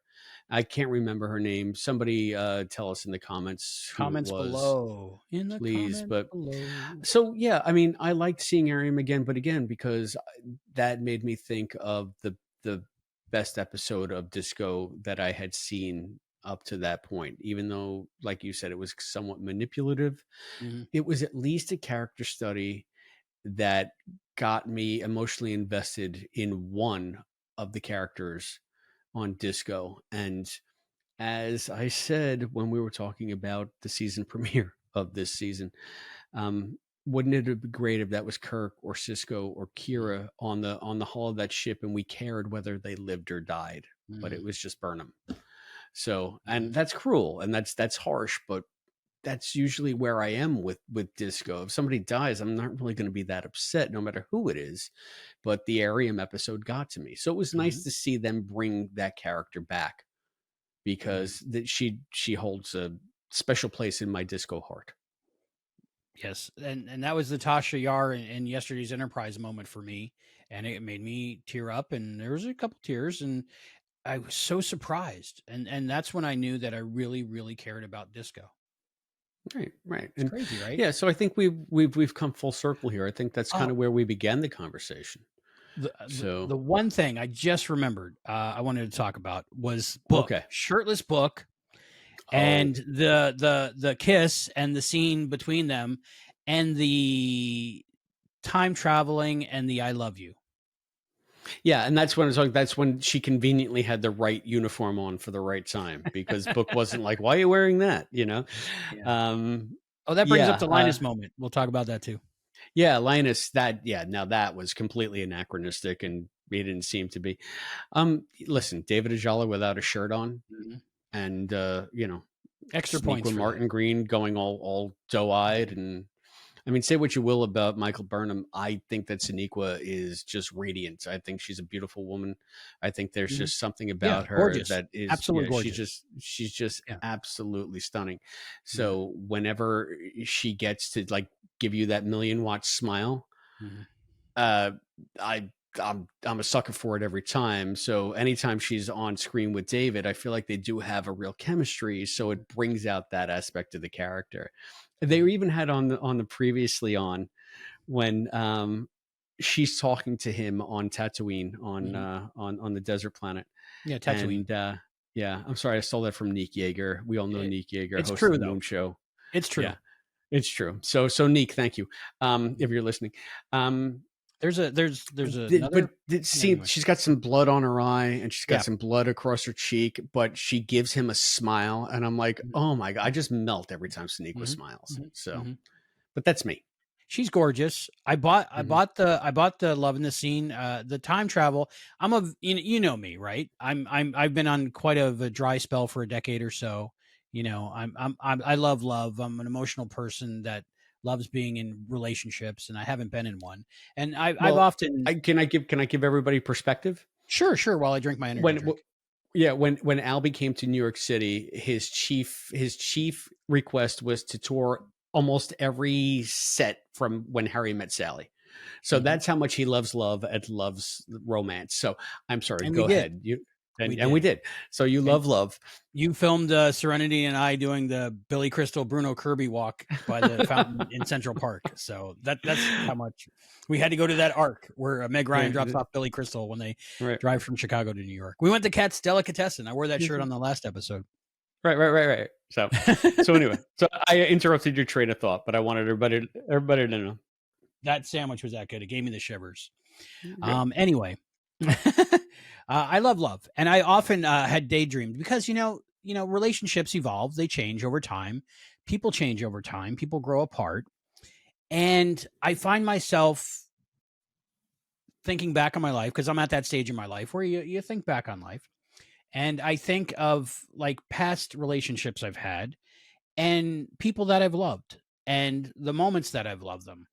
I can't remember her name. Somebody tell us in the comments who it Comments was, below. In the please. comments But below. so yeah, I mean, I liked seeing Ariam again, but again, because that made me think of the best episode of Disco that I had seen up to that point. Even though, like you said, it was somewhat manipulative, Mhm. it was at least a character study that got me emotionally invested in one of the characters on Disco. And as I said when we were talking about the season premiere of this season, um, wouldn't it have been great if that was Kirk or Cisco or Mhm. Kira on the hull of that ship, and we cared whether they lived or died, but it Mhm. was just Burnham. So, and Mhm. that's cruel and that's harsh, but that's usually where I am with Disco. If somebody dies, I'm not really going to be that upset, no matter who it is. But the Arium episode got to me, so it was nice Mhm. to see them bring that character back Mhm. because that she holds a special place in my Disco heart. Yes, and that was the Tasha Yar in yesterday's Enterprise moment for me, and it made me tear up, and there was a couple tears, and I was so surprised, and that's when I knew that I really, really cared about Disco. Right, right, It's and crazy, right? yeah. So I think we've come full circle here. I think that's kind Oh, of where we began the conversation. the So one thing I just remembered I wanted to talk about was Book, okay. shirtless Book, Oh and the kiss and the scene between them, and the time traveling and the I love you. yeah, and that's when it's like that's when she conveniently had the right uniform on for the right time because Book wasn't like, "Why are you wearing that?" You know. Yeah. Um, Oh, that brings up yeah, the Linus moment. We'll talk about that too. yeah, Linus. That yeah. Now that was completely anachronistic, and he didn't seem to be. Listen, David Ajala without a shirt on, Mhm. and Extra points Sneaker for that. Martin Green going all doe eyed, and I mean, say what you will about Michael Burnham. I think that Sonequa is just radiant. I think she's a beautiful woman. I think there's Mm-hmm. just something Yeah, about her gorgeous. that is, Absolutely yeah, gorgeous. she's just Yeah. absolutely stunning. Mm-hmm. So whenever she gets to like give you that million-watt smile, Mm-hmm. uh, I I'm a sucker for it every time. So anytime she's on screen with David, I feel like they do have a real chemistry. So it brings out that aspect of the character. They Mm-hmm. even had on the previously on when she's talking to him on Tatooine Mm-hmm. on the desert planet, Yeah, Tatooine. and yeah, I'm sorry, I stole that from Neek Yeager. We all know It, Neek Yeager, it's host of true the though. Moon Show. It's Yeah, true. it's true. So Neek, thank you. If you're listening, There's another. Yeah, see, anyway. she's got some blood on her eye and she's got Yeah. some blood across her cheek, but she gives him a smile, and I'm like, Mm-hmm. oh my god, I just melt every time Sonequa Mm-hmm. smiles. Mm-hmm. So, Mm-hmm. but that's me. She's gorgeous. I Mhm. bought the love in the scene. The time travel. You know me, right? I've been on quite a dry spell for a decade or so. You know, I love love. I'm an emotional person that loves being in relationships, and I haven't been in one. And I've Well, often can I give everybody perspective? sure while I drink my energy When drink. yeah, when Albie came to New York City, his chief request was to tour almost every set from When Harry Met Sally. So Hmm. that's how much he loves love and loves romance. So I'm sorry, And we go did, ahead. You we and we did. did. So you And love love. you filmed Serenity and I doing the Billy Crystal Bruno Kirby walk by the fountain in Central Park. So that's how much we had to go to that arc where Meg Ryan drops Right, off Billy Crystal when they right. drive from Chicago to New York. We went to Cat's Delicatessen. I wore that shirt on the last episode. Right. So anyway, so I interrupted your train of thought, but I wanted everybody to know. That sandwich was that good. It gave me the shivers. Good. Anyway, I love love, and I often had daydreamed because relationships evolve, they change over time, people change over time, people grow apart, and I find myself thinking back on my life because I'm at that stage in my life where you think back on life, and I think of like past relationships I've had and people that I've loved and the moments that I've loved them.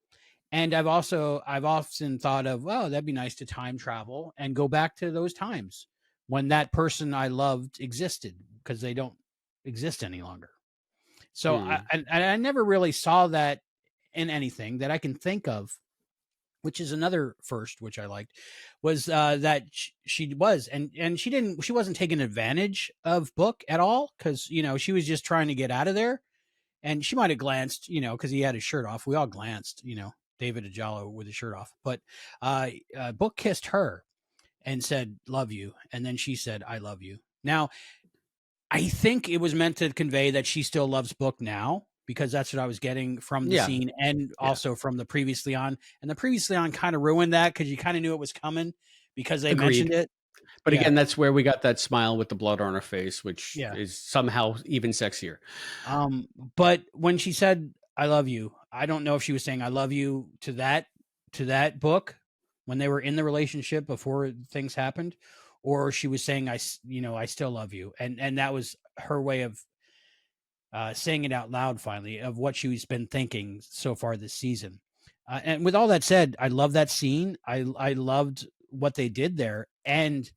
And I've often thought of, well, that'd be nice to time travel and go back to those times when that person I loved existed because they don't exist any longer. So Hmm. I never really saw that in anything that I can think of, which is another first, which I liked, was that she was, and she wasn't taking advantage of Book at all because she was just trying to get out of there, and she might have glanced, because he had his shirt off. We all glanced, David Ajalo with his shirt off, but Book kissed her and said, "Love you," and then she said, "I love you." Now, I think it was meant to convey that she still loves Book now because that's what I was getting from the Yeah, scene and yeah. also from the previously on. And the previously on kind of ruined that because you kind of knew it was coming because they mentioned Agreed. it. But Yeah, again, that's where we got that smile with the blood on her face, which yeah. is somehow even sexier. But when she said "I love you," I don't know if she was saying "I love you" to that Book when they were in the relationship before things happened, or she was saying I still love you," and that was her way of saying it out loud finally of what she's been thinking so far this season. And with all that said, I love that scene. I loved what they did there, and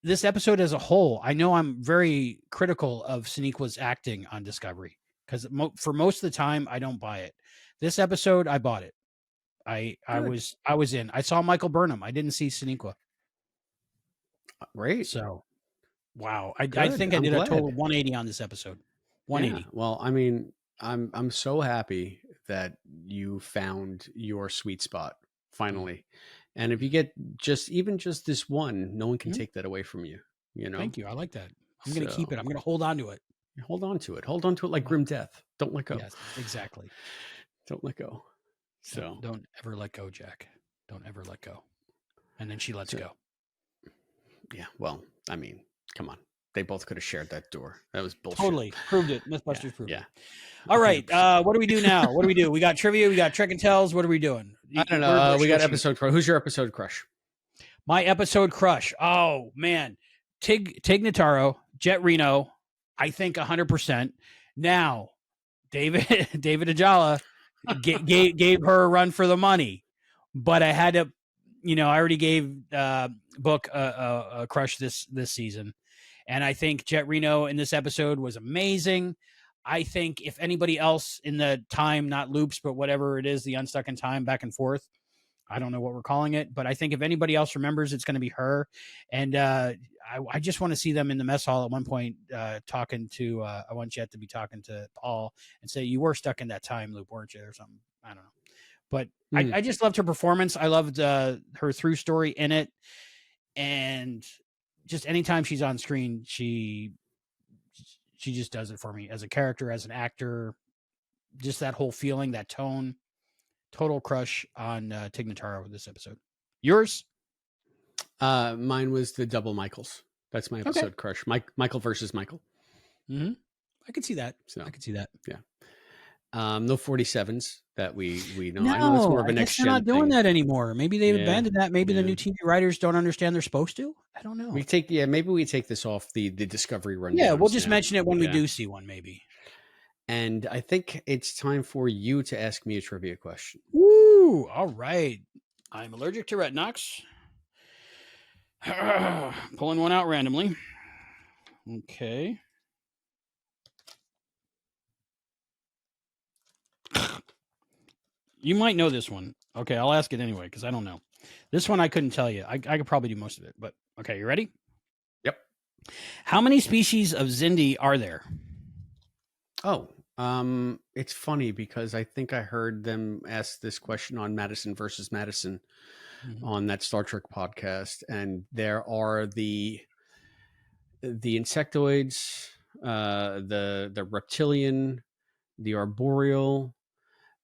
this episode as a whole. I know I'm very critical of Sonequa's acting on Discovery because for most of the time I don't buy it. This episode, I bought it. Good. I was in. I saw Michael Burnham. I didn't see Sonequa. Great. So wow, I Good. think I I'm did a total glad. 180 on this episode. Yeah. 180. Well, I mean, I'm so happy that you found your sweet spot Mm-hmm. finally. And if you get just this one, no one can Mm-hmm. take that away from you, you know? Thank you. I like that. I'm going to keep So it. I'm going to hold on to it. hold on to it. Hold on to it like Hold on. grim death. Don't let go. Yes, exactly. Don't let go. So, Don't ever let go, Jack. Don't ever let go. And then she lets so go. yeah, well, I mean, come on. They both could have shared that door. That was bullshit. Totally proved it. Yeah, Mythbusters proved yeah. it. All right. 100%. What do we do now? What do we do? We got trivia. We got Trek and Tells. What are we doing? I don't Where know. We should we got shoot? episode crush. Who's your episode crush? My episode crush. Oh man, Tig Notaro, Jet Reno. I think 100%. Now, David David Ajala. gave her a run for the money, but I had to, I already gave Book a crush this season, and I think Jet Reno in this episode was amazing. I think if anybody else in the time, not loops, but whatever it is, the unstuck in time back and forth, I don't know what we're calling it, but I think if anybody else remembers, it's going to be her. And I just want to see them in the mess hall at one point talking to, I want Jet to be talking to Paul and say, you were stuck in that time loop, weren't you? Or something. I don't know. But I just loved her performance. I loved her through story in it. And just anytime she's on screen, she just does it for me as a character, as an actor, just that whole feeling, that tone. Total crush on Tig Notaro with this episode. Yours? Mine was the double Michaels. That's my episode crush. Michael versus Michael. Mm-hmm. I could see that. I could see that. Yeah. No 47s that we know. No, I know it's more of a next gen. They're not doing that anymore. Maybe they've abandoned that. Maybe the new TV writers don't understand they're supposed to. I don't know. Maybe we take this off the Discovery rundown. Yeah, we'll just mention it when we do see one, maybe. And I think it's time for you to ask me a trivia question. Woo! All right. I'm allergic to retinox. Pulling one out randomly. Okay. You might know this one. Okay, I'll ask it anyway because I don't know. This one I couldn't tell you. I could probably do most of it, but okay, you ready? Yep. How many species of Zindi are there? Oh, it's funny because I think I heard them ask this question on Madison versus Madison on that Star Trek podcast, and there are the insectoids, the reptilian, the arboreal,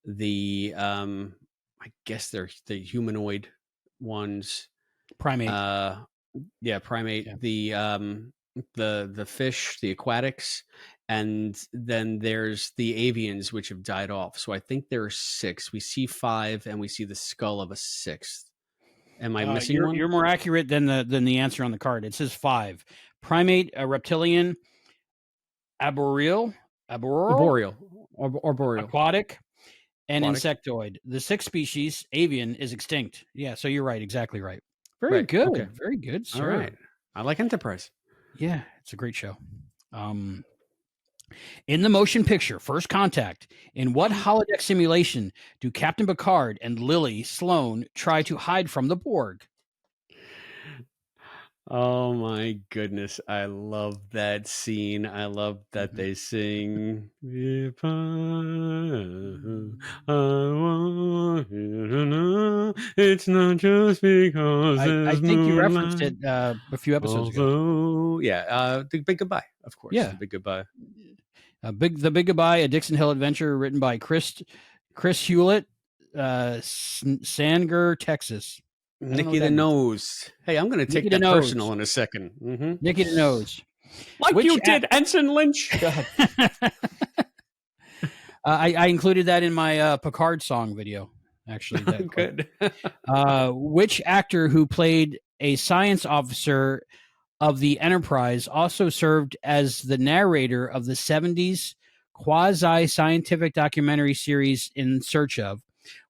the I guess they're the humanoid ones, primate. Primate. Yeah. The fish, the aquatics, and then there's the avians, which have died off. So I think there are 6. We see 5, and we see the skull of a 6th. Am I missing one? You're more accurate than the answer on the card. It says 5: primate, a reptilian, arboreal, aquatic, and insectoid. The 6th species, avian, is extinct. Yeah, so you're right. Exactly right. Very good. Okay. Very good, sir. All right. I like Enterprise. Yeah, it's a great show. In the motion picture First Contact, in what holodeck simulation do Captain Picard and Lily Sloan try to hide from the Borg? Oh my goodness. I love that scene. I love that they sing. If I want you to know, it's not just because I think you referenced it a few episodes ago. Yeah, The Big Goodbye, of course. Yeah. The Big Goodbye. The Big Goodbye, a Dixon Hill adventure written by Chris Hewlett, Sanger, Texas. Nikki the Nose. Hey, I'm going to take that personal in a second. Mm-hmm. Nikki the Nose. Like you did, Ensign Lynch. I included that in my Picard song video, actually. Good. Which actor who played a science officer of the Enterprise also served as the narrator of the 70s quasi-scientific documentary series In Search Of,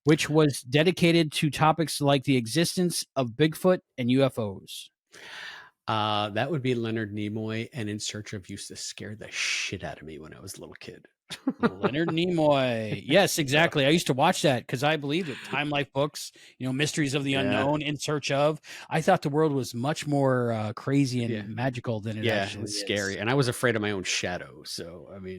which was dedicated to topics like the existence of Bigfoot and UFOs? That would be Leonard Nimoy, and In Search Of used to scare the shit out of me when I was a little kid. Leonard Nimoy. Yes, exactly. I used to watch that because I believed it. Time Life books, Mysteries of the Unknown, In Search Of. I thought the world was much more crazy and magical than it actually is. Scary. And I was afraid of my own shadow. So, I mean,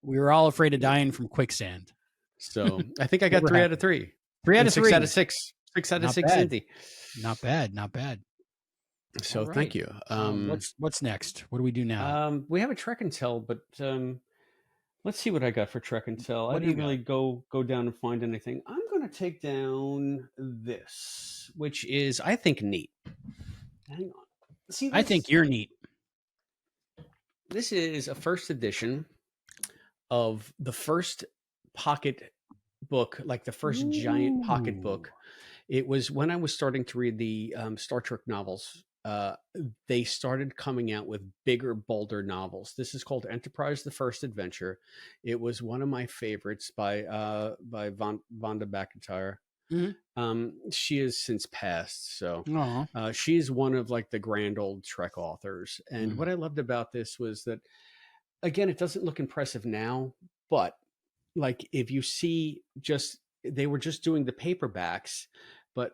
we were all afraid of dying from quicksand. So I think I got 3 out of 3. 3 out of 3. 6 out of 6. 6 out of 6, Cindy. Not bad. Not bad. So thank you. What's next? What do we do now? We have a Trek and Tell, but let's see what I got for Trek and Tell. I didn't really go down and find anything. I'm going to take down this, which is, I think, neat. Hang on. See, I think you're neat. This is a first edition of the first pocket book, like the first giant pocket book. It was when I was starting to read the Star Trek novels uh, they started coming out with bigger, bolder novels. This is called Enterprise: The First Adventure. It was one of my favorites by Vonda McIntyre. She has since passed, so she's one of like the grand old Trek authors. And what I loved about this was that, again, it doesn't look impressive now, but like if you see, just they were just doing the paperbacks, but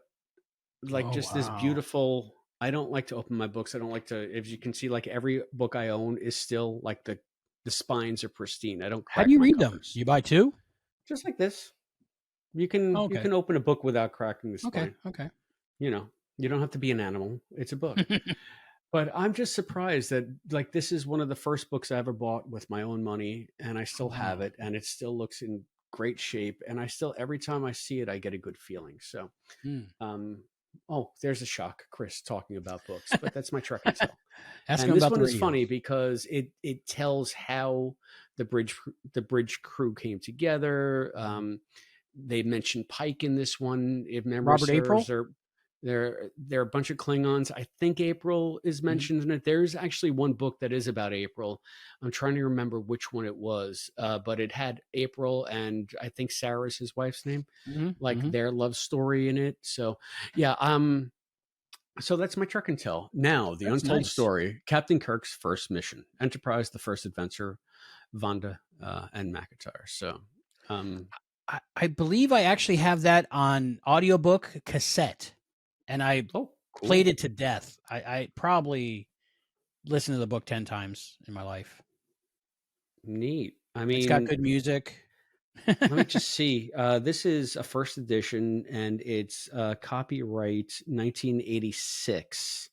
like just this beautiful. I don't like to open my books. I don't like to. If you can see, like every book I own is still like the spines are pristine. I don't crack. How do you my read covers. them? You buy two? Just like this. You can open a book without cracking the spine. Okay. You know, you don't have to be an animal. It's a book. But I'm just surprised that like this is one of the first books I ever bought with my own money, and I still have it, and it still looks in great shape, and I still, every time I see it, I get a good feeling. So, oh, there's a shock, Chris talking about books, but that's my Trek and Tell. And this one is funny because it tells how the bridge crew came together. They mentioned Pike in this one. If memory Robert April? serves, there are a bunch of Klingons. I think April is mentioned in it. There's actually one book that is about April. I'm trying to remember which one it was, but it had April and I think Sarah's his wife's name, like their love story in it. So yeah, so that's my Trek and Tell. Now, the untold story, Captain Kirk's first mission, Enterprise, the first adventure, Vonda and McIntyre. So I believe I actually have that on audiobook cassette, and I played it to death. I probably listened to the book 10 times in my life. Neat. I mean, it's got good music. Let me just see. This is a first edition, and it's copyright 1986.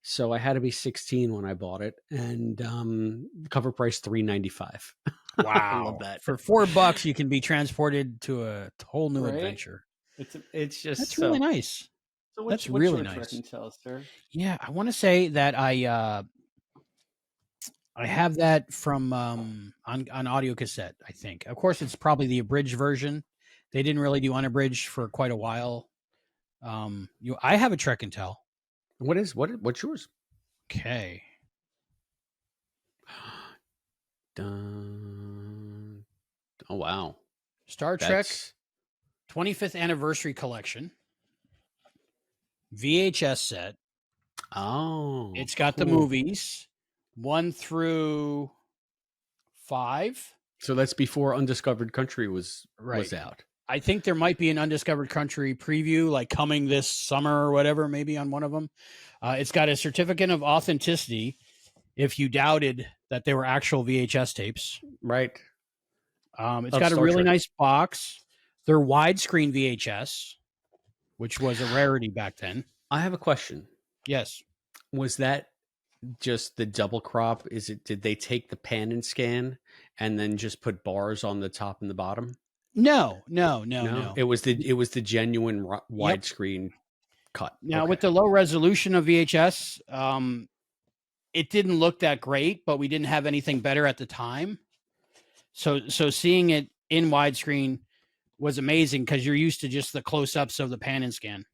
So I had to be 16 when I bought it, and cover price $3.95. Wow! I love that. For $4, you can be transported to a whole new adventure. It's just that's really nice. So that's really nice. Trek and Tell, sir? Yeah, I want to say that I have that from on audio cassette. I think, of course, it's probably the abridged version. They didn't really do unabridged for quite a while. I have a Trek and Tell. What's yours? Okay. Dun. Oh wow! Star Trek 25th Anniversary Collection VHS set. Oh, it's got the movies 1 through 5. So that's before Undiscovered Country was out. I think there might be an Undiscovered Country preview, like coming this summer or whatever, maybe on one of them. It's got a certificate of authenticity if you doubted that they were actual VHS tapes. Right. It's got a really nice box. They're widescreen VHS, which was a rarity back then. I have a question. Yes. Was that just the double crop? Did they take the pan and scan and then just put bars on the top and the bottom? No. It was the genuine widescreen cut. Now with the low resolution of VHS, it didn't look that great, but we didn't have anything better at the time. So seeing it in widescreen was amazing because you're used to just the close-ups of the pan and scan.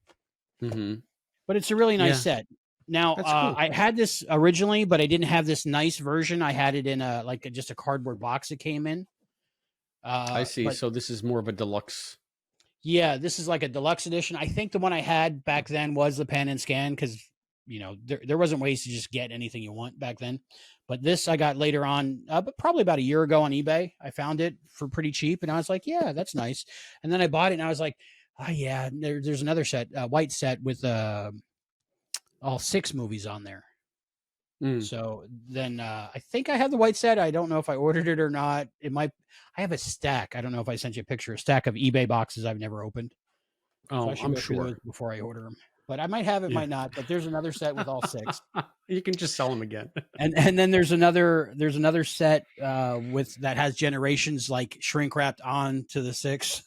But it's a really nice set. Now, cool. I had this originally, but I didn't have this nice version. I had it in just a cardboard box it came in. I see. So this is more of a deluxe. Yeah, this is like a deluxe edition. I think the one I had back then was the pan and scan because, there wasn't ways to just get anything you want back then. But this I got later on, but probably about a year ago on eBay. I found it for pretty cheap, and I was like, yeah, that's nice. And then I bought it, and I was like, oh, yeah, there's another set, white set with all 6 movies on there. So then I think I have the white set. I don't know if I ordered it or not. I have a stack. I don't know if I sent you a picture, a stack of eBay boxes I've never opened. Oh, so I'm sure. Before I order them. But I might have it, might not. But there's another set with all 6. You can just sell them again. and then there's another set that has Generations like shrink wrapped on to the 6.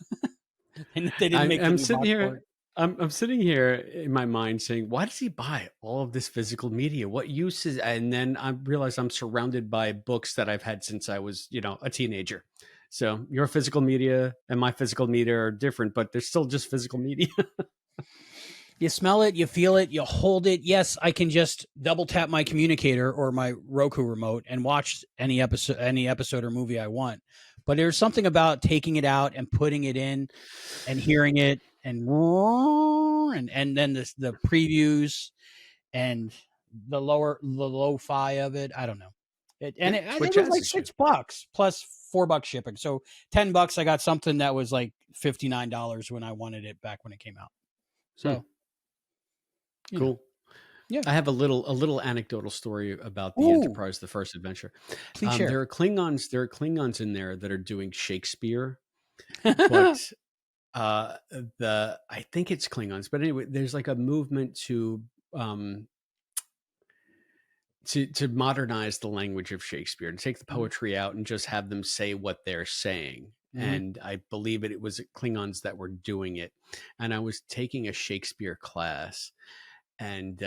And they didn't make. I'm sitting here. I'm sitting here in my mind saying, why does he buy all of this physical media? What use is? And then I realize I'm surrounded by books that I've had since I was, a teenager. So your physical media and my physical media are different, but they're still just physical media. You smell it, you feel it, you hold it. Yes, I can just double tap my communicator or my Roku remote and watch any episode or movie I want. But there's something about taking it out and putting it in and hearing it and then the previews and the lo-fi of it. I don't know. It was like $6 plus $4 shipping. So $10. I got something that was like $59 when I wanted it back when it came out. So cool. Yeah. I have a little anecdotal story about the Enterprise, the first adventure. Please share. There are Klingons in there that are doing Shakespeare, but I think it's Klingons. But anyway, there's like a movement to modernize the language of Shakespeare and take the poetry out and just have them say what they're saying. And I believe it was Klingons that were doing it. And I was taking a Shakespeare class. And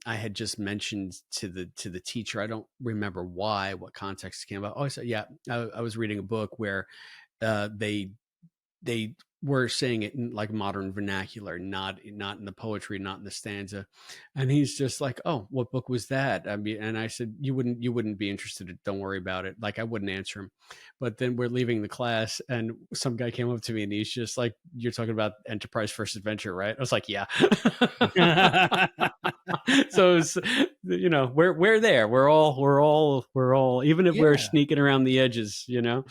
I had just mentioned to the teacher, I don't remember what context it came about. Oh, I said, yeah, I was reading a book where they were saying it in like modern vernacular, not in the poetry, not in the stanza. And he's just like, oh, what book was that? I mean, and I said, you wouldn't be interested. Don't worry about it. Like I wouldn't answer him. But then we're leaving the class and some guy came up to me and he's just like, you're talking about Enterprise First Adventure, right? I was like, yeah. So it's, we're there. We're all, even if we're sneaking around the edges, Now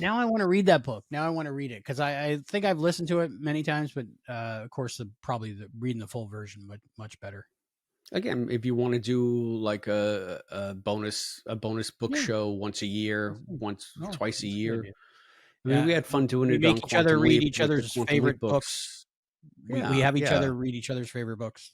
I want to read that book. Now I want to read it because I think I've listened to it many times, but of course, probably reading the full version much better. Again, if you want to do like a bonus book show once a year, twice a year. I mean, we had fun doing it. We make each other read each other's favorite books. We have each other read each other's favorite books.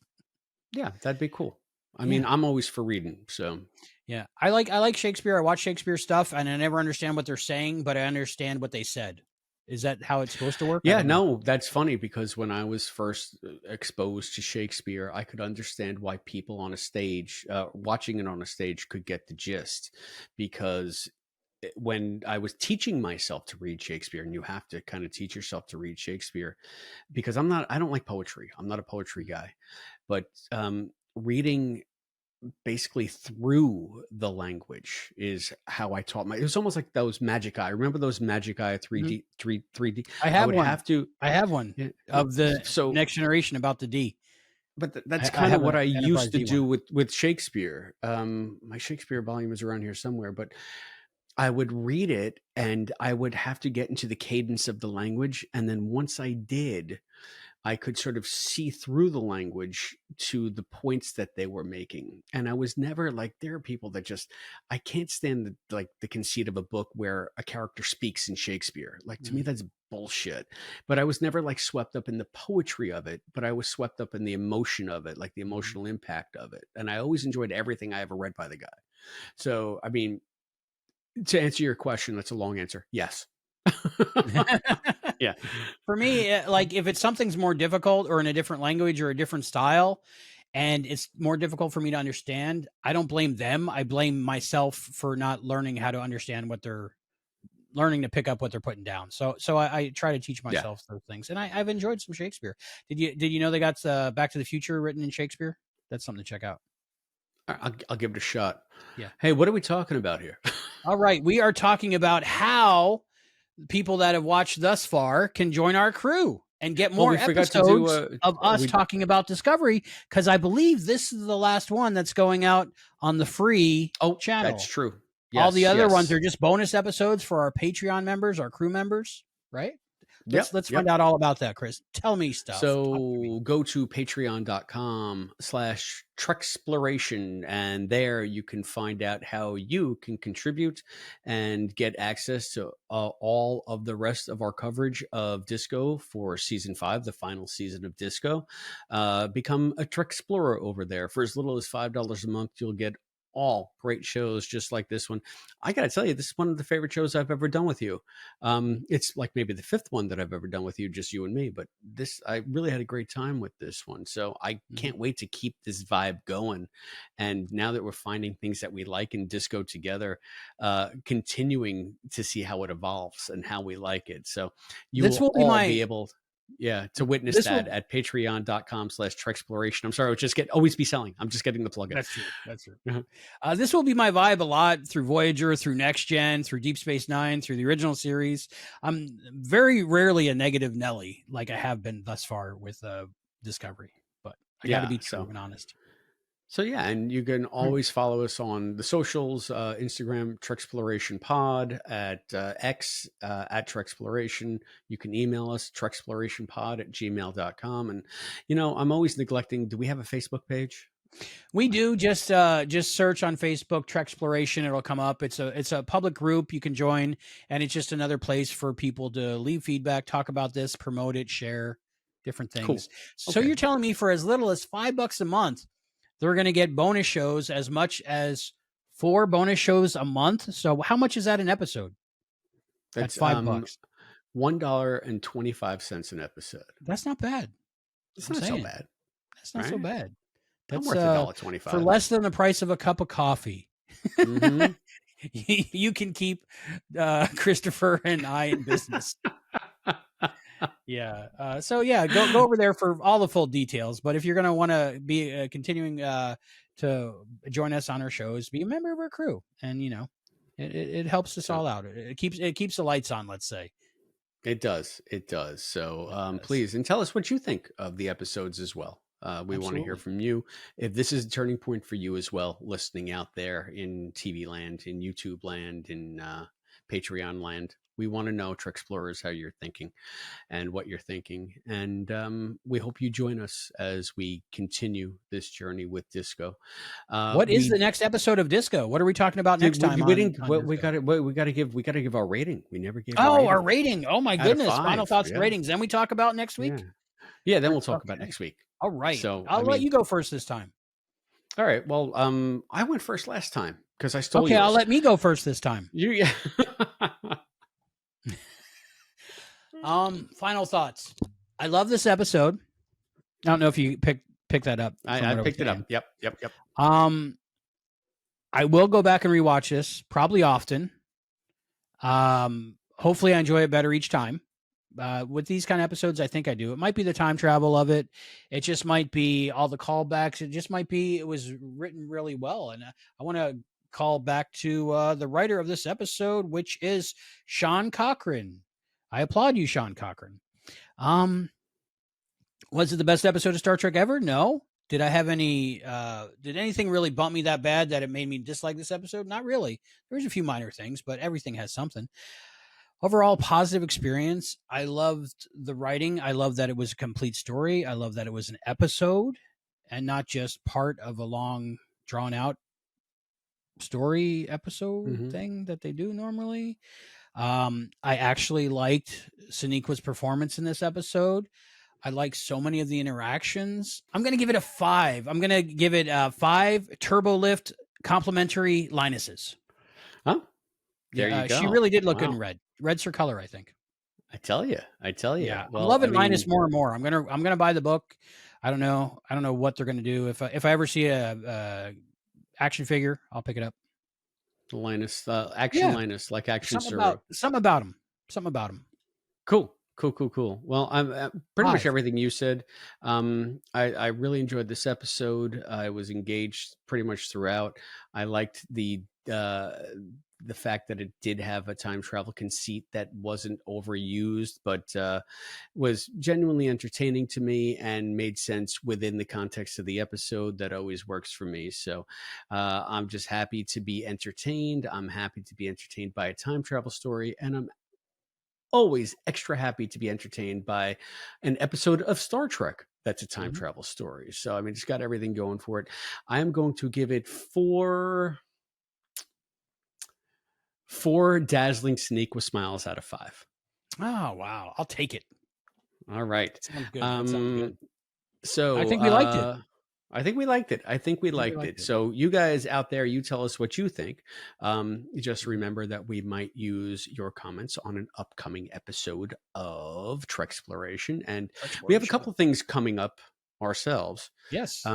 Yeah, that'd be cool. I mean, I'm always for reading, so. Yeah, I like Shakespeare. I watch Shakespeare stuff, and I never understand what they're saying, but I understand what they said. Is that how it's supposed to work? Yeah, no, that's funny because when I was first exposed to Shakespeare, I could understand why people on a stage, watching it on a stage, could get the gist. Because when I was teaching myself to read Shakespeare, and you have to kind of teach yourself to read Shakespeare, because I don't like poetry. I'm not a poetry guy, but reading basically through the language is how I taught it was almost like those Magic Eye. Remember those Magic Eye 3D? I have one of the Next Generation about the D. But that's kind of what I used to do with Shakespeare. My Shakespeare volume is around here somewhere, but I would read it and I would have to get into the cadence of the language. And then once I did, I could sort of see through the language to the points that they were making. And I was never like, there are people that I can't stand the conceit of a book where a character speaks in Shakespeare. Like to me, that's bullshit. But I was never like swept up in the poetry of it, but I was swept up in the emotion of it, like the emotional impact of it. And I always enjoyed everything I ever read by the guy. So, I mean, to answer your question, that's a long answer. Yes. Yeah. For me, like if it's something's more difficult or in a different language or a different style and it's more difficult for me to understand, I don't blame them. I blame myself for not learning how to understand what they're learning to pick up what they're putting down. So I try to teach myself those things. And I've enjoyed some Shakespeare. Did you know they got Back to the Future written in Shakespeare? That's something to check out. I'll give it a shot. Yeah. Hey, what are we talking about here? All right. We are talking about how people that have watched thus far can join our crew and get more episodes of us talking about Discovery, because I believe this is the last one that's going out on the free channel. That's true. Yes, all the other ones are just bonus episodes for our Patreon members, our crew members, right? Let's find out all about that, Chris. Tell me stuff. So go to patreon.com/Treksploration, and there you can find out how you can contribute and get access to all of the rest of our coverage of Disco for season 5, the final season of Disco. Become a Treksplorer over there. For as little as $5 a month, you'll get all great shows just like this one. I gotta tell you, this is one of the favorite shows I've ever done with you. It's like maybe the 5th one that I've ever done with you, just you and me, but I really had a great time with this one. So I can't wait to keep this vibe going. And now that we're finding things that we like in Disco together, continuing to see how it evolves and how we like it. So you will all be able Yeah, to witness This that will at patreon.com/Treksplorers. I'm sorry, I just always be selling. I'm just getting the plug in. That's true. That's true. Uh-huh. This will be my vibe a lot through Voyager, through Next Gen, through Deep Space Nine, through the original series. I'm very rarely a negative Nelly like I have been thus far with Discovery, but I got to be true and honest. So yeah, and you can always follow us on the socials, Instagram, Treksploration Pod, at X, at Treksploration. You can email us, treksplorationpod@gmail.com. And, I'm always neglecting, do we have a Facebook page? We do. Just search on Facebook Treksploration. It'll come up. It's a public group you can join, and it's just another place for people to leave feedback, talk about this, promote it, share different things. Cool. So you're telling me for as little as $5 a month, they're going to get bonus shows as much as 4 bonus shows a month. So how much is that an episode? That's $5. $1.25 an episode. That's not bad. It's not so bad. That's not so bad. That's worth $1.25 for less than the price of a cup of coffee. Mm-hmm. You can keep Christopher and I in business. Yeah. So yeah, go over there for all the full details. But if you're going to want to be continuing to join us on our shows, be a member of our crew, and it helps us all out. It keeps the lights on. Let's say. It does. So please, and tell us what you think of the episodes as well. We want to hear from you. If this is a turning point for you as well, listening out there in TV land, in YouTube land, in Patreon land, we want to know, Treksplorers, how you're thinking and what you're thinking. And we hope you join us as we continue this journey with Disco. What is the next episode of Disco? What are we talking about next time? We got to give our rating. We never gave our rating. Oh my goodness. Final thoughts ratings. Then we talk about next week. Yeah, then we'll talk about next week. All right. So I'll let you go first this time. All right. Well, I went first last time because I stole yours. Okay, I'll let me go first this time. Yeah. Final thoughts. I love this episode. I don't know if you pick that up. I picked it up. Yep. I will go back and rewatch this probably often. Hopefully I enjoy it better each time. With these kind of episodes, I think I do. It might be the time travel of it. It just might be all the callbacks. It just might be it was written really well. And I want to call back to the writer of this episode, which is Sean Cochran. I applaud you, Sean Cochran. Was it the best episode of Star Trek ever? No. Did I have did anything really bump me that bad that it made me dislike this episode? Not really. There's a few minor things, but everything has something. Overall, positive experience. I loved the writing. I love that it was a complete story. I love that it was an episode and not just part of a long, drawn-out story episode thing that they do normally. I actually liked Sonequa's performance in this episode. I like so many of the interactions. I'm going to give it a 5. I'm going to give it 5 Turbo Lift complimentary Linuses. Huh? There you go. She really did look good in red. Red's her color, I think. I tell you. Yeah, well, I'm loving Linus more and more. I'm gonna buy the book. I don't know what they're gonna do. If I ever see a action figure, I'll pick it up. Linus, Linus, like action Zero. Something about him. Cool. Well, I'm pretty much everything you said. I really enjoyed this episode. I was engaged pretty much throughout. I liked the fact that it did have a time travel conceit that wasn't overused, but was genuinely entertaining to me and made sense within the context of the episode. That always works for me. So I'm just happy to be entertained. I'm happy to be entertained by a time travel story, and I'm always extra happy to be entertained by an episode of Star Trek that's a time travel story. So, I mean, it's got everything going for it. I am going to give it 4 dazzling Sonequa smiles out of 5. Oh, wow. I'll take it. All right. That sounds good. So I think we liked it. I think we liked it. So you guys out there, you tell us what you think. Just remember that we might use your comments on an upcoming episode of Treksploration. And we have a couple of things coming up ourselves. Yes.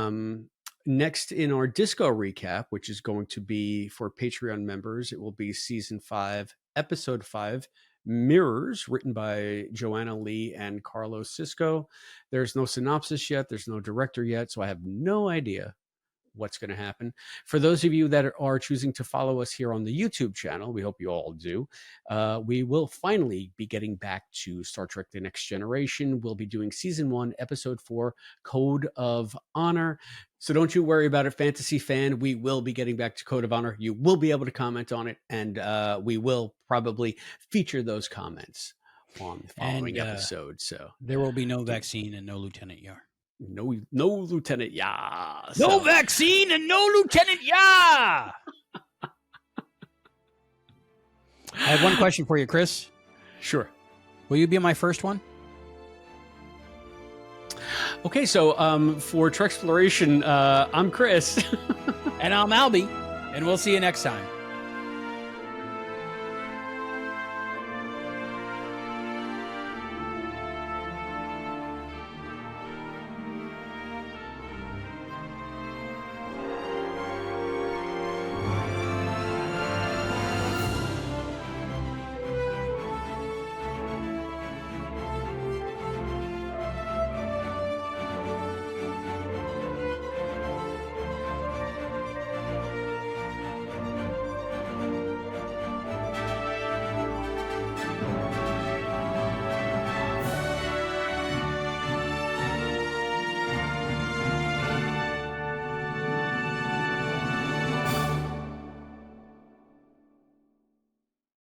Next in our Disco recap, which is going to be for Patreon members, it will be season 5, episode 5, Mirrors, written by Joanna Lee and Carlos Cisco. There's no synopsis yet. There's no director yet, so I have no idea what's going to happen. For those of you that are choosing to follow us here on the YouTube channel, we hope you all do. We will finally be getting back to Star Trek The Next Generation. We'll be doing Season 1, Episode 4, Code of Honor. So don't you worry about it, fantasy fan. We will be getting back to Code of Honor. You will be able to comment on it, and we will probably feature those comments on the following episode. So there will be no vaccine and no Lieutenant Yar. No Lieutenant Ya. No vaccine and no Lieutenant Ya. I have one question for you, Chris. Sure. Will you be my first one? Okay, so for Treksploration, I'm Chris. And I'm Albie, and we'll see you next time.